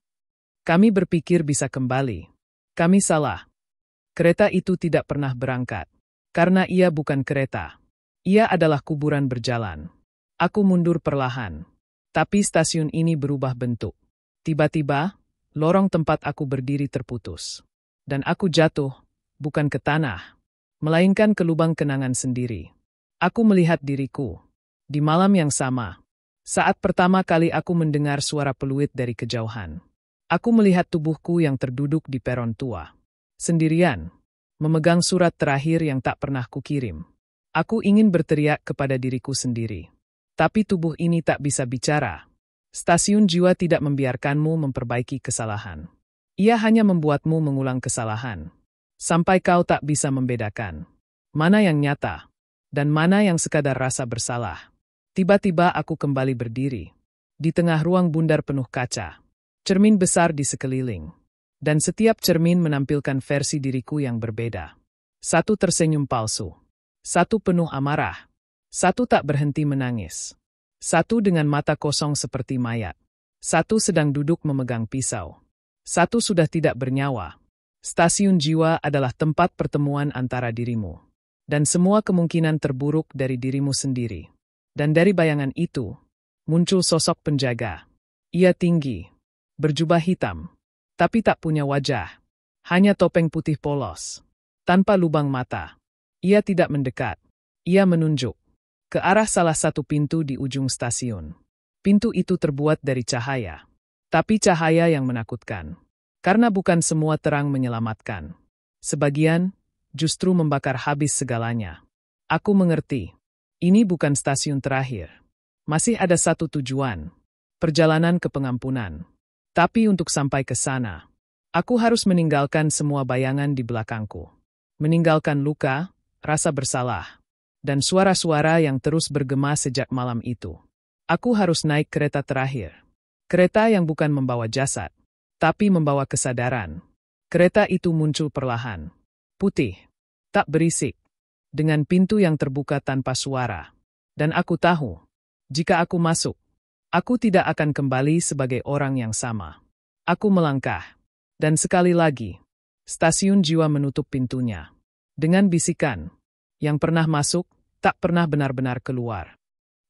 Kami berpikir bisa kembali. Kami salah. Kereta itu tidak pernah berangkat. Karena ia bukan kereta. Ia adalah kuburan berjalan. Aku mundur perlahan. Tapi stasiun ini berubah bentuk. Tiba-tiba, lorong tempat aku berdiri terputus. Dan aku jatuh, bukan ke tanah, melainkan ke lubang kenangan sendiri. Aku melihat diriku. Di malam yang sama. Saat pertama kali aku mendengar suara peluit dari kejauhan. Aku melihat tubuhku yang terduduk di peron tua. Sendirian. Memegang surat terakhir yang tak pernah kukirim. Aku ingin berteriak kepada diriku sendiri. Tapi tubuh ini tak bisa bicara. Stasiun jiwa tidak membiarkanmu memperbaiki kesalahan. Ia hanya membuatmu mengulang kesalahan. Sampai kau tak bisa membedakan. Mana yang nyata, dan mana yang sekadar rasa bersalah. Tiba-tiba aku kembali berdiri. Di tengah ruang bundar penuh kaca. Cermin besar di sekeliling. Dan setiap cermin menampilkan versi diriku yang berbeda. Satu tersenyum palsu. Satu penuh amarah. Satu tak berhenti menangis. Satu dengan mata kosong seperti mayat. Satu sedang duduk memegang pisau. Satu sudah tidak bernyawa. Stasiun jiwa adalah tempat pertemuan antara dirimu. Dan semua kemungkinan terburuk dari dirimu sendiri. Dan dari bayangan itu, muncul sosok penjaga. Ia tinggi. Berjubah hitam. Tapi tak punya wajah. Hanya topeng putih polos. Tanpa lubang mata. Ia tidak mendekat. Ia menunjuk. Ke arah salah satu pintu di ujung stasiun. Pintu itu terbuat dari cahaya. Tapi cahaya yang menakutkan. Karena bukan semua terang menyelamatkan. Sebagian justru membakar habis segalanya. Aku mengerti. Ini bukan stasiun terakhir. Masih ada satu tujuan. Perjalanan ke pengampunan. Tapi untuk sampai ke sana, aku harus meninggalkan semua bayangan di belakangku. Meninggalkan luka, rasa bersalah, dan suara-suara yang terus bergema sejak malam itu. Aku harus naik kereta terakhir. Kereta yang bukan membawa jasad, tapi membawa kesadaran. Kereta itu muncul perlahan. Putih, tak berisik, dengan pintu yang terbuka tanpa suara. Dan aku tahu, jika aku masuk, aku tidak akan kembali sebagai orang yang sama. Aku melangkah. Dan sekali lagi, stasiun jiwa menutup pintunya. Dengan bisikan, yang pernah masuk, tak pernah benar-benar keluar.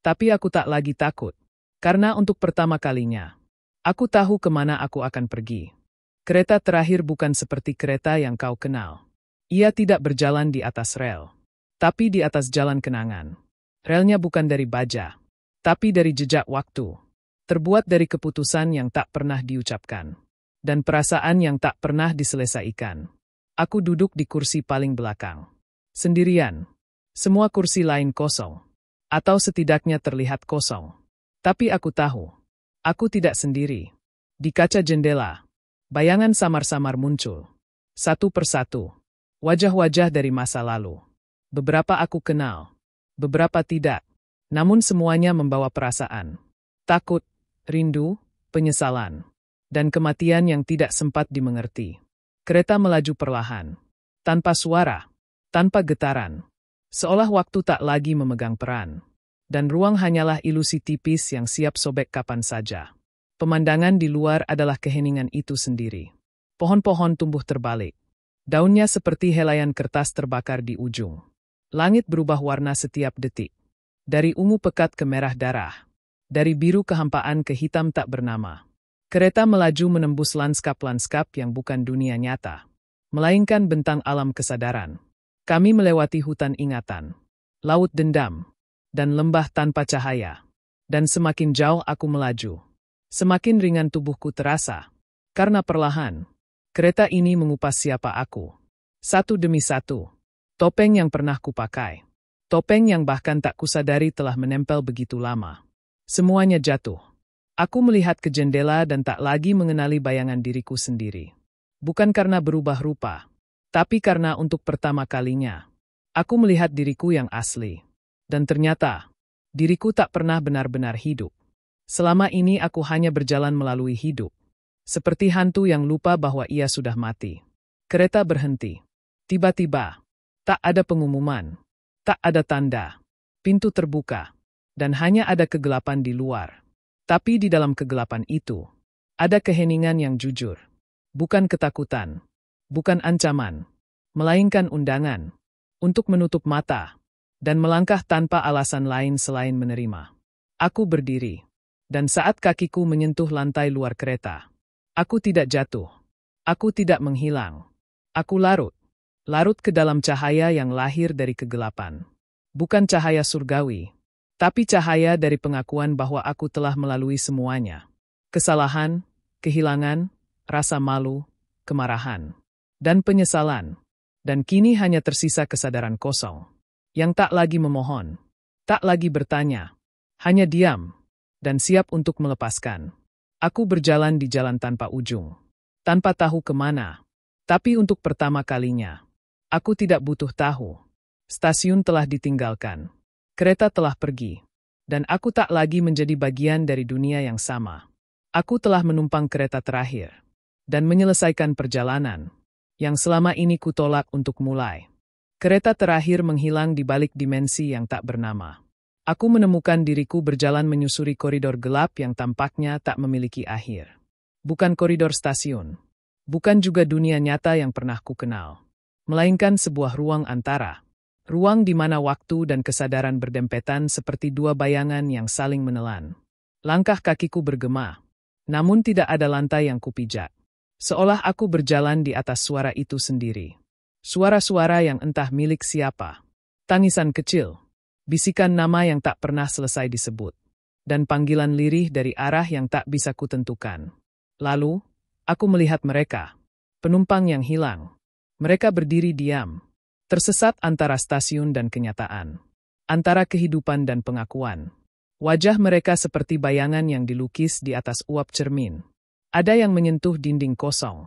Tapi aku tak lagi takut. Karena untuk pertama kalinya, aku tahu kemana aku akan pergi. Kereta terakhir bukan seperti kereta yang kau kenal. Ia tidak berjalan di atas rel. Tapi di atas jalan kenangan. Relnya bukan dari baja. Tapi dari jejak waktu. Terbuat dari keputusan yang tak pernah diucapkan. Dan perasaan yang tak pernah diselesaikan. Aku duduk di kursi paling belakang. Sendirian. Semua kursi lain kosong. Atau setidaknya terlihat kosong. Tapi aku tahu. Aku tidak sendiri. Di kaca jendela, bayangan samar-samar muncul. Satu persatu. Wajah-wajah dari masa lalu. Beberapa aku kenal. Beberapa tidak. Namun semuanya membawa perasaan. Takut, rindu, penyesalan. Dan kematian yang tidak sempat dimengerti. Kereta melaju perlahan. Tanpa suara. Tanpa getaran. Seolah waktu tak lagi memegang peran. Dan ruang hanyalah ilusi tipis yang siap sobek kapan saja. Pemandangan di luar adalah keheningan itu sendiri. Pohon-pohon tumbuh terbalik. Daunnya seperti helaian kertas terbakar di ujung. Langit berubah warna setiap detik. Dari ungu pekat ke merah darah. Dari biru kehampaan ke hitam tak bernama. Kereta melaju menembus lanskap-lanskap yang bukan dunia nyata. Melainkan bentang alam kesadaran. Kami melewati hutan ingatan. Laut dendam. Dan lembah tanpa cahaya. Dan semakin jauh aku melaju. Semakin ringan tubuhku terasa. Karena perlahan, kereta ini mengupas siapa aku. Satu demi satu. Topeng yang pernah kupakai. Topeng yang bahkan tak kusadari telah menempel begitu lama. Semuanya jatuh. Aku melihat ke jendela dan tak lagi mengenali bayangan diriku sendiri. Bukan karena berubah rupa, tapi karena untuk pertama kalinya, aku melihat diriku yang asli. Dan ternyata, diriku tak pernah benar-benar hidup. Selama ini aku hanya berjalan melalui hidup. Seperti hantu yang lupa bahwa ia sudah mati. Kereta berhenti. Tiba-tiba, tak ada pengumuman. Tak ada tanda. Pintu terbuka, dan hanya ada kegelapan di luar. Tapi di dalam kegelapan itu, ada keheningan yang jujur. Bukan ketakutan, bukan ancaman, melainkan undangan untuk menutup mata dan melangkah tanpa alasan lain selain menerima. Aku berdiri, dan saat kakiku menyentuh lantai luar kereta, aku tidak jatuh. Aku tidak menghilang. Aku larut ke dalam cahaya yang lahir dari kegelapan. Bukan cahaya surgawi, tapi cahaya dari pengakuan bahwa aku telah melalui semuanya. Kesalahan, kehilangan, rasa malu, kemarahan, dan penyesalan. Dan kini hanya tersisa kesadaran kosong, yang tak lagi memohon, tak lagi bertanya, hanya diam, dan siap untuk melepaskan. Aku berjalan di jalan tanpa ujung, tanpa tahu kemana. Tapi untuk pertama kalinya, aku tidak butuh tahu. Stasiun telah ditinggalkan, kereta telah pergi, dan aku tak lagi menjadi bagian dari dunia yang sama. Aku telah menumpang kereta terakhir, dan menyelesaikan perjalanan yang selama ini kutolak untuk mulai. Kereta terakhir menghilang di balik dimensi yang tak bernama. Aku menemukan diriku berjalan menyusuri koridor gelap yang tampaknya tak memiliki akhir. Bukan koridor stasiun, bukan juga dunia nyata yang pernah kukenal, melainkan sebuah ruang antara. Ruang di mana waktu dan kesadaran berdempetan seperti dua bayangan yang saling menelan. Langkah kakiku bergema, namun tidak ada lantai yang kupijak. Seolah aku berjalan di atas suara itu sendiri. Suara-suara yang entah milik siapa. Tangisan kecil, bisikan nama yang tak pernah selesai disebut, dan panggilan lirih dari arah yang tak bisa kutentukan. Lalu, aku melihat mereka, penumpang yang hilang. Mereka berdiri diam, tersesat antara stasiun dan kenyataan, antara kehidupan dan pengakuan. Wajah mereka seperti bayangan yang dilukis di atas uap cermin. Ada yang menyentuh dinding kosong.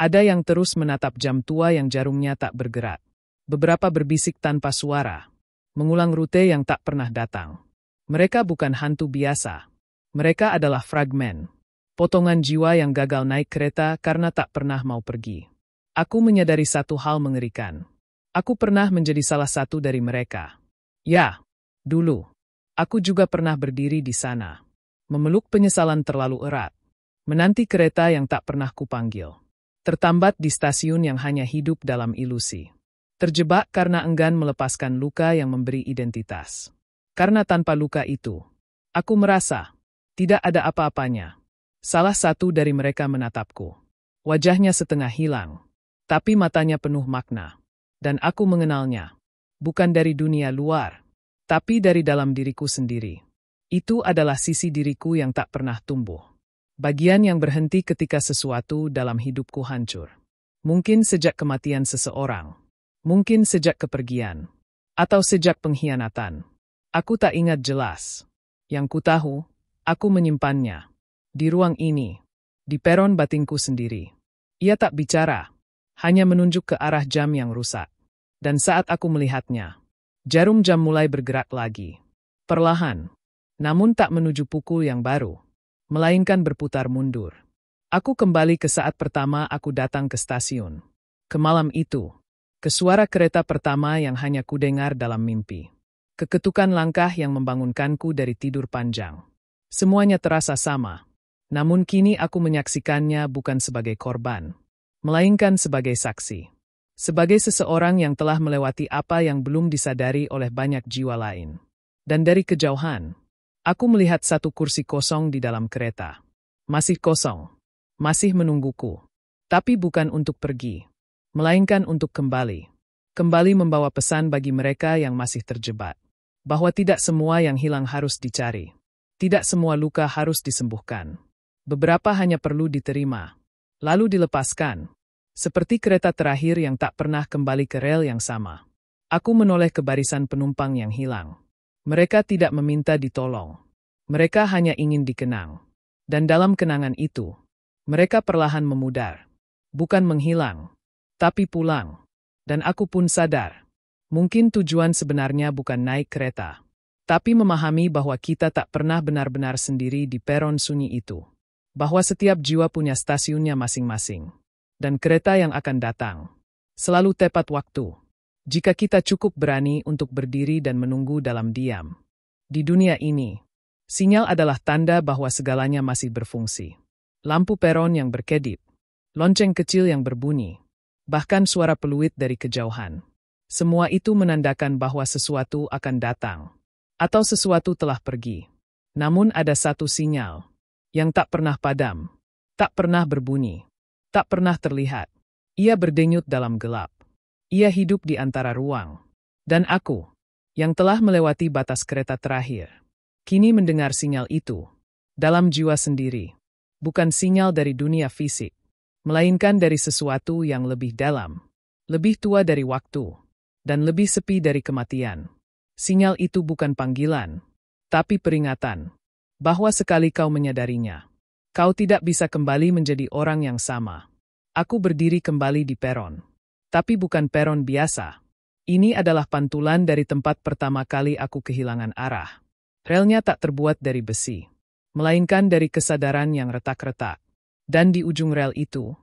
Ada yang terus menatap jam tua yang jarumnya tak bergerak. Beberapa berbisik tanpa suara, mengulang rute yang tak pernah datang. Mereka bukan hantu biasa. Mereka adalah fragmen, potongan jiwa yang gagal naik kereta karena tak pernah mau pergi. Aku menyadari satu hal mengerikan. Aku pernah menjadi salah satu dari mereka. Ya, dulu. Aku juga pernah berdiri di sana, memeluk penyesalan terlalu erat, menanti kereta yang tak pernah kupanggil, tertambat di stasiun yang hanya hidup dalam ilusi, terjebak karena enggan melepaskan luka yang memberi identitas. Karena tanpa luka itu, aku merasa tidak ada apa-apanya. Salah satu dari mereka menatapku. Wajahnya setengah hilang, tapi matanya penuh makna. Dan aku mengenalnya, bukan dari dunia luar, tapi dari dalam diriku sendiri. Itu adalah sisi diriku yang tak pernah tumbuh. Bagian yang berhenti ketika sesuatu dalam hidupku hancur. Mungkin sejak kematian seseorang, mungkin sejak kepergian, atau sejak pengkhianatan. Aku tak ingat jelas. Yang ku tahu, aku menyimpannya. Di ruang ini, di peron batinku sendiri. Ia tak bicara, hanya menunjuk ke arah jam yang rusak. Dan saat aku melihatnya, jarum jam mulai bergerak lagi. Perlahan, namun tak menuju pukul yang baru, melainkan berputar mundur. Aku kembali ke saat pertama aku datang ke stasiun. Ke malam itu, ke suara kereta pertama yang hanya kudengar dalam mimpi. Keketukan langkah yang membangunkanku dari tidur panjang. Semuanya terasa sama, namun kini aku menyaksikannya bukan sebagai korban, melainkan sebagai saksi. Sebagai seseorang yang telah melewati apa yang belum disadari oleh banyak jiwa lain. Dan dari kejauhan, aku melihat satu kursi kosong di dalam kereta. Masih kosong, masih menungguku. Tapi bukan untuk pergi, melainkan untuk kembali. Kembali membawa pesan bagi mereka yang masih terjebak. Bahwa tidak semua yang hilang harus dicari. Tidak semua luka harus disembuhkan. Beberapa hanya perlu diterima, lalu dilepaskan. Seperti kereta terakhir yang tak pernah kembali ke rel yang sama. Aku menoleh ke barisan penumpang yang hilang. Mereka tidak meminta ditolong. Mereka hanya ingin dikenang. Dan dalam kenangan itu, mereka perlahan memudar. Bukan menghilang, tapi pulang. Dan aku pun sadar, mungkin tujuan sebenarnya bukan naik kereta, tapi memahami bahwa kita tak pernah benar-benar sendiri di peron sunyi itu. Bahwa setiap jiwa punya stasiunnya masing-masing. Dan kereta yang akan datang selalu tepat waktu, Jika kita cukup berani untuk berdiri dan menunggu dalam diam. Di dunia ini, sinyal adalah tanda bahwa segalanya masih berfungsi. Lampu peron yang berkedip, lonceng kecil yang berbunyi, bahkan suara peluit dari kejauhan. Semua itu menandakan bahwa sesuatu akan datang, atau sesuatu telah pergi. Namun ada satu sinyal yang tak pernah padam, tak pernah berbunyi, tak pernah terlihat. Ia berdenyut dalam gelap. Ia hidup di antara ruang. Dan aku, yang telah melewati batas kereta terakhir, kini mendengar sinyal itu dalam jiwa sendiri. Bukan sinyal dari dunia fisik, melainkan dari sesuatu yang lebih dalam, lebih tua dari waktu, dan lebih sepi dari kematian. Sinyal itu bukan panggilan, tapi peringatan bahwa sekali kau menyadarinya, kau tidak bisa kembali menjadi orang yang sama. Aku berdiri kembali di peron. Tapi bukan peron biasa. Ini adalah pantulan dari tempat pertama kali aku kehilangan arah. Relnya tak terbuat dari besi, melainkan dari kesadaran yang retak-retak. Dan di ujung rel itu,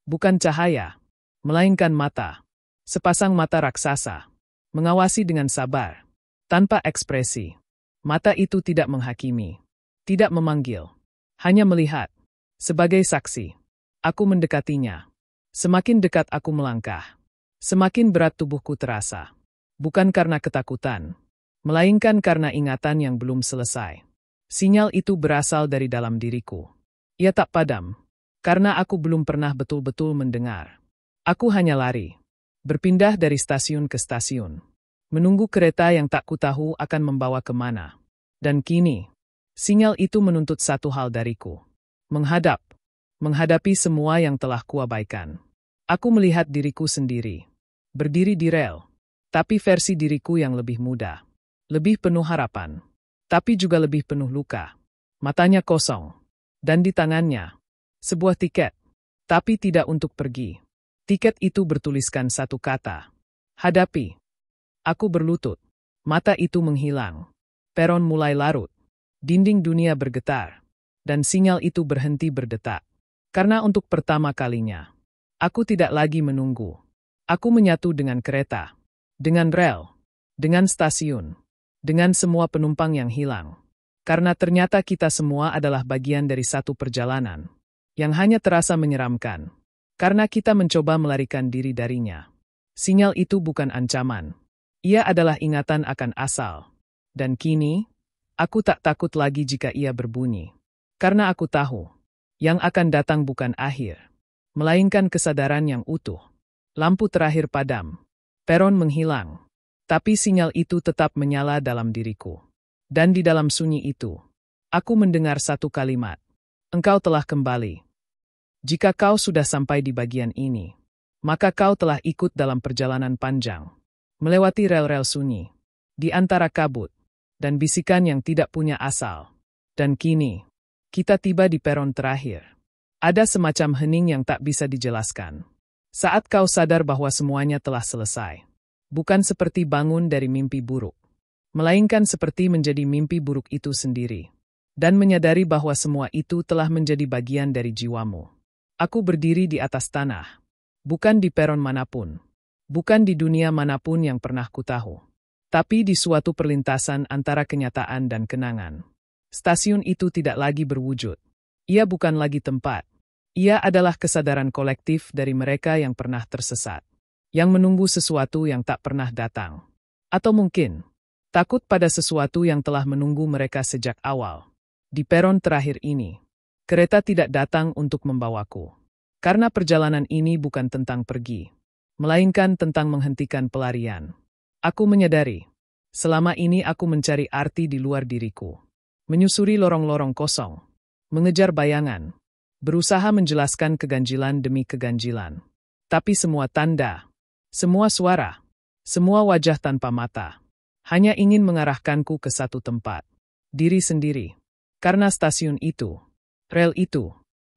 bukan cahaya, melainkan mata. Sepasang mata raksasa, mengawasi dengan sabar, tanpa ekspresi. Mata itu tidak menghakimi, tidak memanggil, hanya melihat. Sebagai saksi, aku mendekatinya. Semakin dekat aku melangkah, semakin berat tubuhku terasa. Bukan karena ketakutan, melainkan karena ingatan yang belum selesai. Sinyal itu berasal dari dalam diriku. Ia tak padam, karena aku belum pernah betul-betul mendengar. Aku hanya lari, berpindah dari stasiun ke stasiun, menunggu kereta yang tak kutahu akan membawa kemana. Dan kini, sinyal itu menuntut satu hal dariku. Menghadapi semua yang telah kuabaikan. Aku melihat diriku sendiri, berdiri di rel, tapi versi diriku yang lebih muda, lebih penuh harapan, tapi juga lebih penuh luka. Matanya kosong, dan di tangannya, sebuah tiket, tapi tidak untuk pergi. Tiket itu bertuliskan satu kata, hadapi. Aku berlutut, mata itu menghilang, peron mulai larut, dinding dunia bergetar. Dan sinyal itu berhenti berdetak. Karena untuk pertama kalinya, aku tidak lagi menunggu. Aku menyatu dengan kereta, dengan rel, dengan stasiun, dengan semua penumpang yang hilang. Karena ternyata kita semua adalah bagian dari satu perjalanan yang hanya terasa menyeramkan. Karena kita mencoba melarikan diri darinya. Sinyal itu bukan ancaman. Ia adalah ingatan akan asal. Dan kini, aku tak takut lagi jika ia berbunyi. Karena aku tahu, yang akan datang bukan akhir, melainkan kesadaran yang utuh. Lampu terakhir padam, peron menghilang, tapi sinyal itu tetap menyala dalam diriku. Dan di dalam sunyi itu, aku mendengar satu kalimat, engkau telah kembali. Jika kau sudah sampai di bagian ini, maka kau telah ikut dalam perjalanan panjang, melewati rel-rel sunyi, di antara kabut, dan bisikan yang tidak punya asal. Dan kini, kita tiba di peron terakhir. Ada semacam hening yang tak bisa dijelaskan. Saat kau sadar bahwa semuanya telah selesai. Bukan seperti bangun dari mimpi buruk, melainkan seperti menjadi mimpi buruk itu sendiri. Dan menyadari bahwa semua itu telah menjadi bagian dari jiwamu. Aku berdiri di atas tanah. Bukan di peron manapun. Bukan di dunia manapun yang pernah kutahu. Tapi di suatu perlintasan antara kenyataan dan kenangan. Stasiun itu tidak lagi berwujud. Ia bukan lagi tempat. Ia adalah kesadaran kolektif dari mereka yang pernah tersesat. Yang menunggu sesuatu yang tak pernah datang. Atau mungkin, takut pada sesuatu yang telah menunggu mereka sejak awal. Di peron terakhir ini, kereta tidak datang untuk membawaku. Karena perjalanan ini bukan tentang pergi, melainkan tentang menghentikan pelarian. Aku menyadari, selama ini aku mencari arti di luar diriku. Menyusuri lorong-lorong kosong, mengejar bayangan, berusaha menjelaskan keganjilan demi keganjilan. Tapi semua tanda, semua suara, semua wajah tanpa mata, hanya ingin mengarahkanku ke satu tempat, diri sendiri. Karena stasiun itu, rel itu,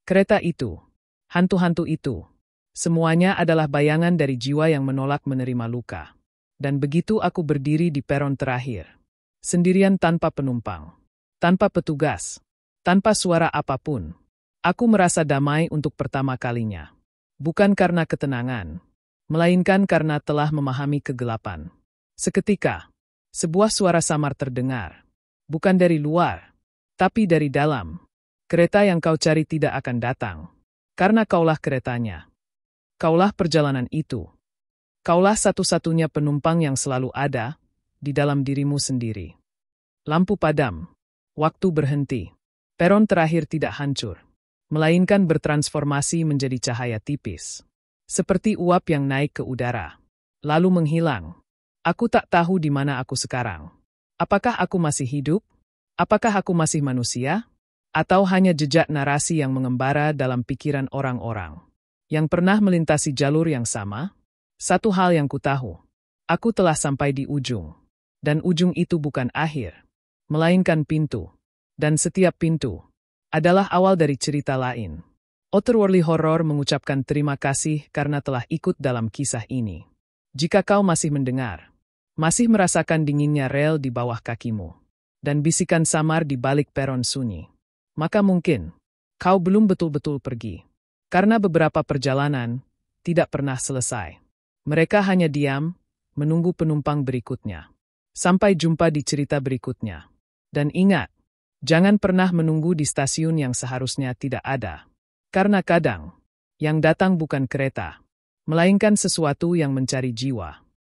kereta itu, hantu-hantu itu, semuanya adalah bayangan dari jiwa yang menolak menerima luka. Dan begitu aku berdiri di peron terakhir, sendirian tanpa penumpang. Tanpa petugas, tanpa suara apapun, aku merasa damai untuk pertama kalinya. Bukan karena ketenangan, melainkan karena telah memahami kegelapan. Seketika, sebuah suara samar terdengar. Bukan dari luar, tapi dari dalam. Kereta yang kau cari tidak akan datang. Karena kaulah keretanya. Kaulah perjalanan itu. Kaulah satu-satunya penumpang yang selalu ada di dalam dirimu sendiri. Lampu padam. Waktu berhenti. Peron terakhir tidak hancur, melainkan bertransformasi menjadi cahaya tipis. Seperti uap yang naik ke udara, lalu menghilang. Aku tak tahu di mana aku sekarang. Apakah aku masih hidup? Apakah aku masih manusia? Atau hanya jejak narasi yang mengembara dalam pikiran orang-orang yang pernah melintasi jalur yang sama? Satu hal yang ku tahu, aku telah sampai di ujung. Dan ujung itu bukan akhir, melainkan pintu. Dan setiap pintu adalah awal dari cerita lain. Otherworldly Horror mengucapkan terima kasih karena telah ikut dalam kisah ini. Jika kau masih mendengar, masih merasakan dinginnya rel di bawah kakimu, dan bisikan samar di balik peron sunyi, maka mungkin kau belum betul-betul pergi. Karena beberapa perjalanan tidak pernah selesai. Mereka hanya diam, menunggu penumpang berikutnya. Sampai jumpa di cerita berikutnya. Dan ingat, jangan pernah menunggu di stasiun yang seharusnya tidak ada. Karena kadang, yang datang bukan kereta, melainkan sesuatu yang mencari jiwa.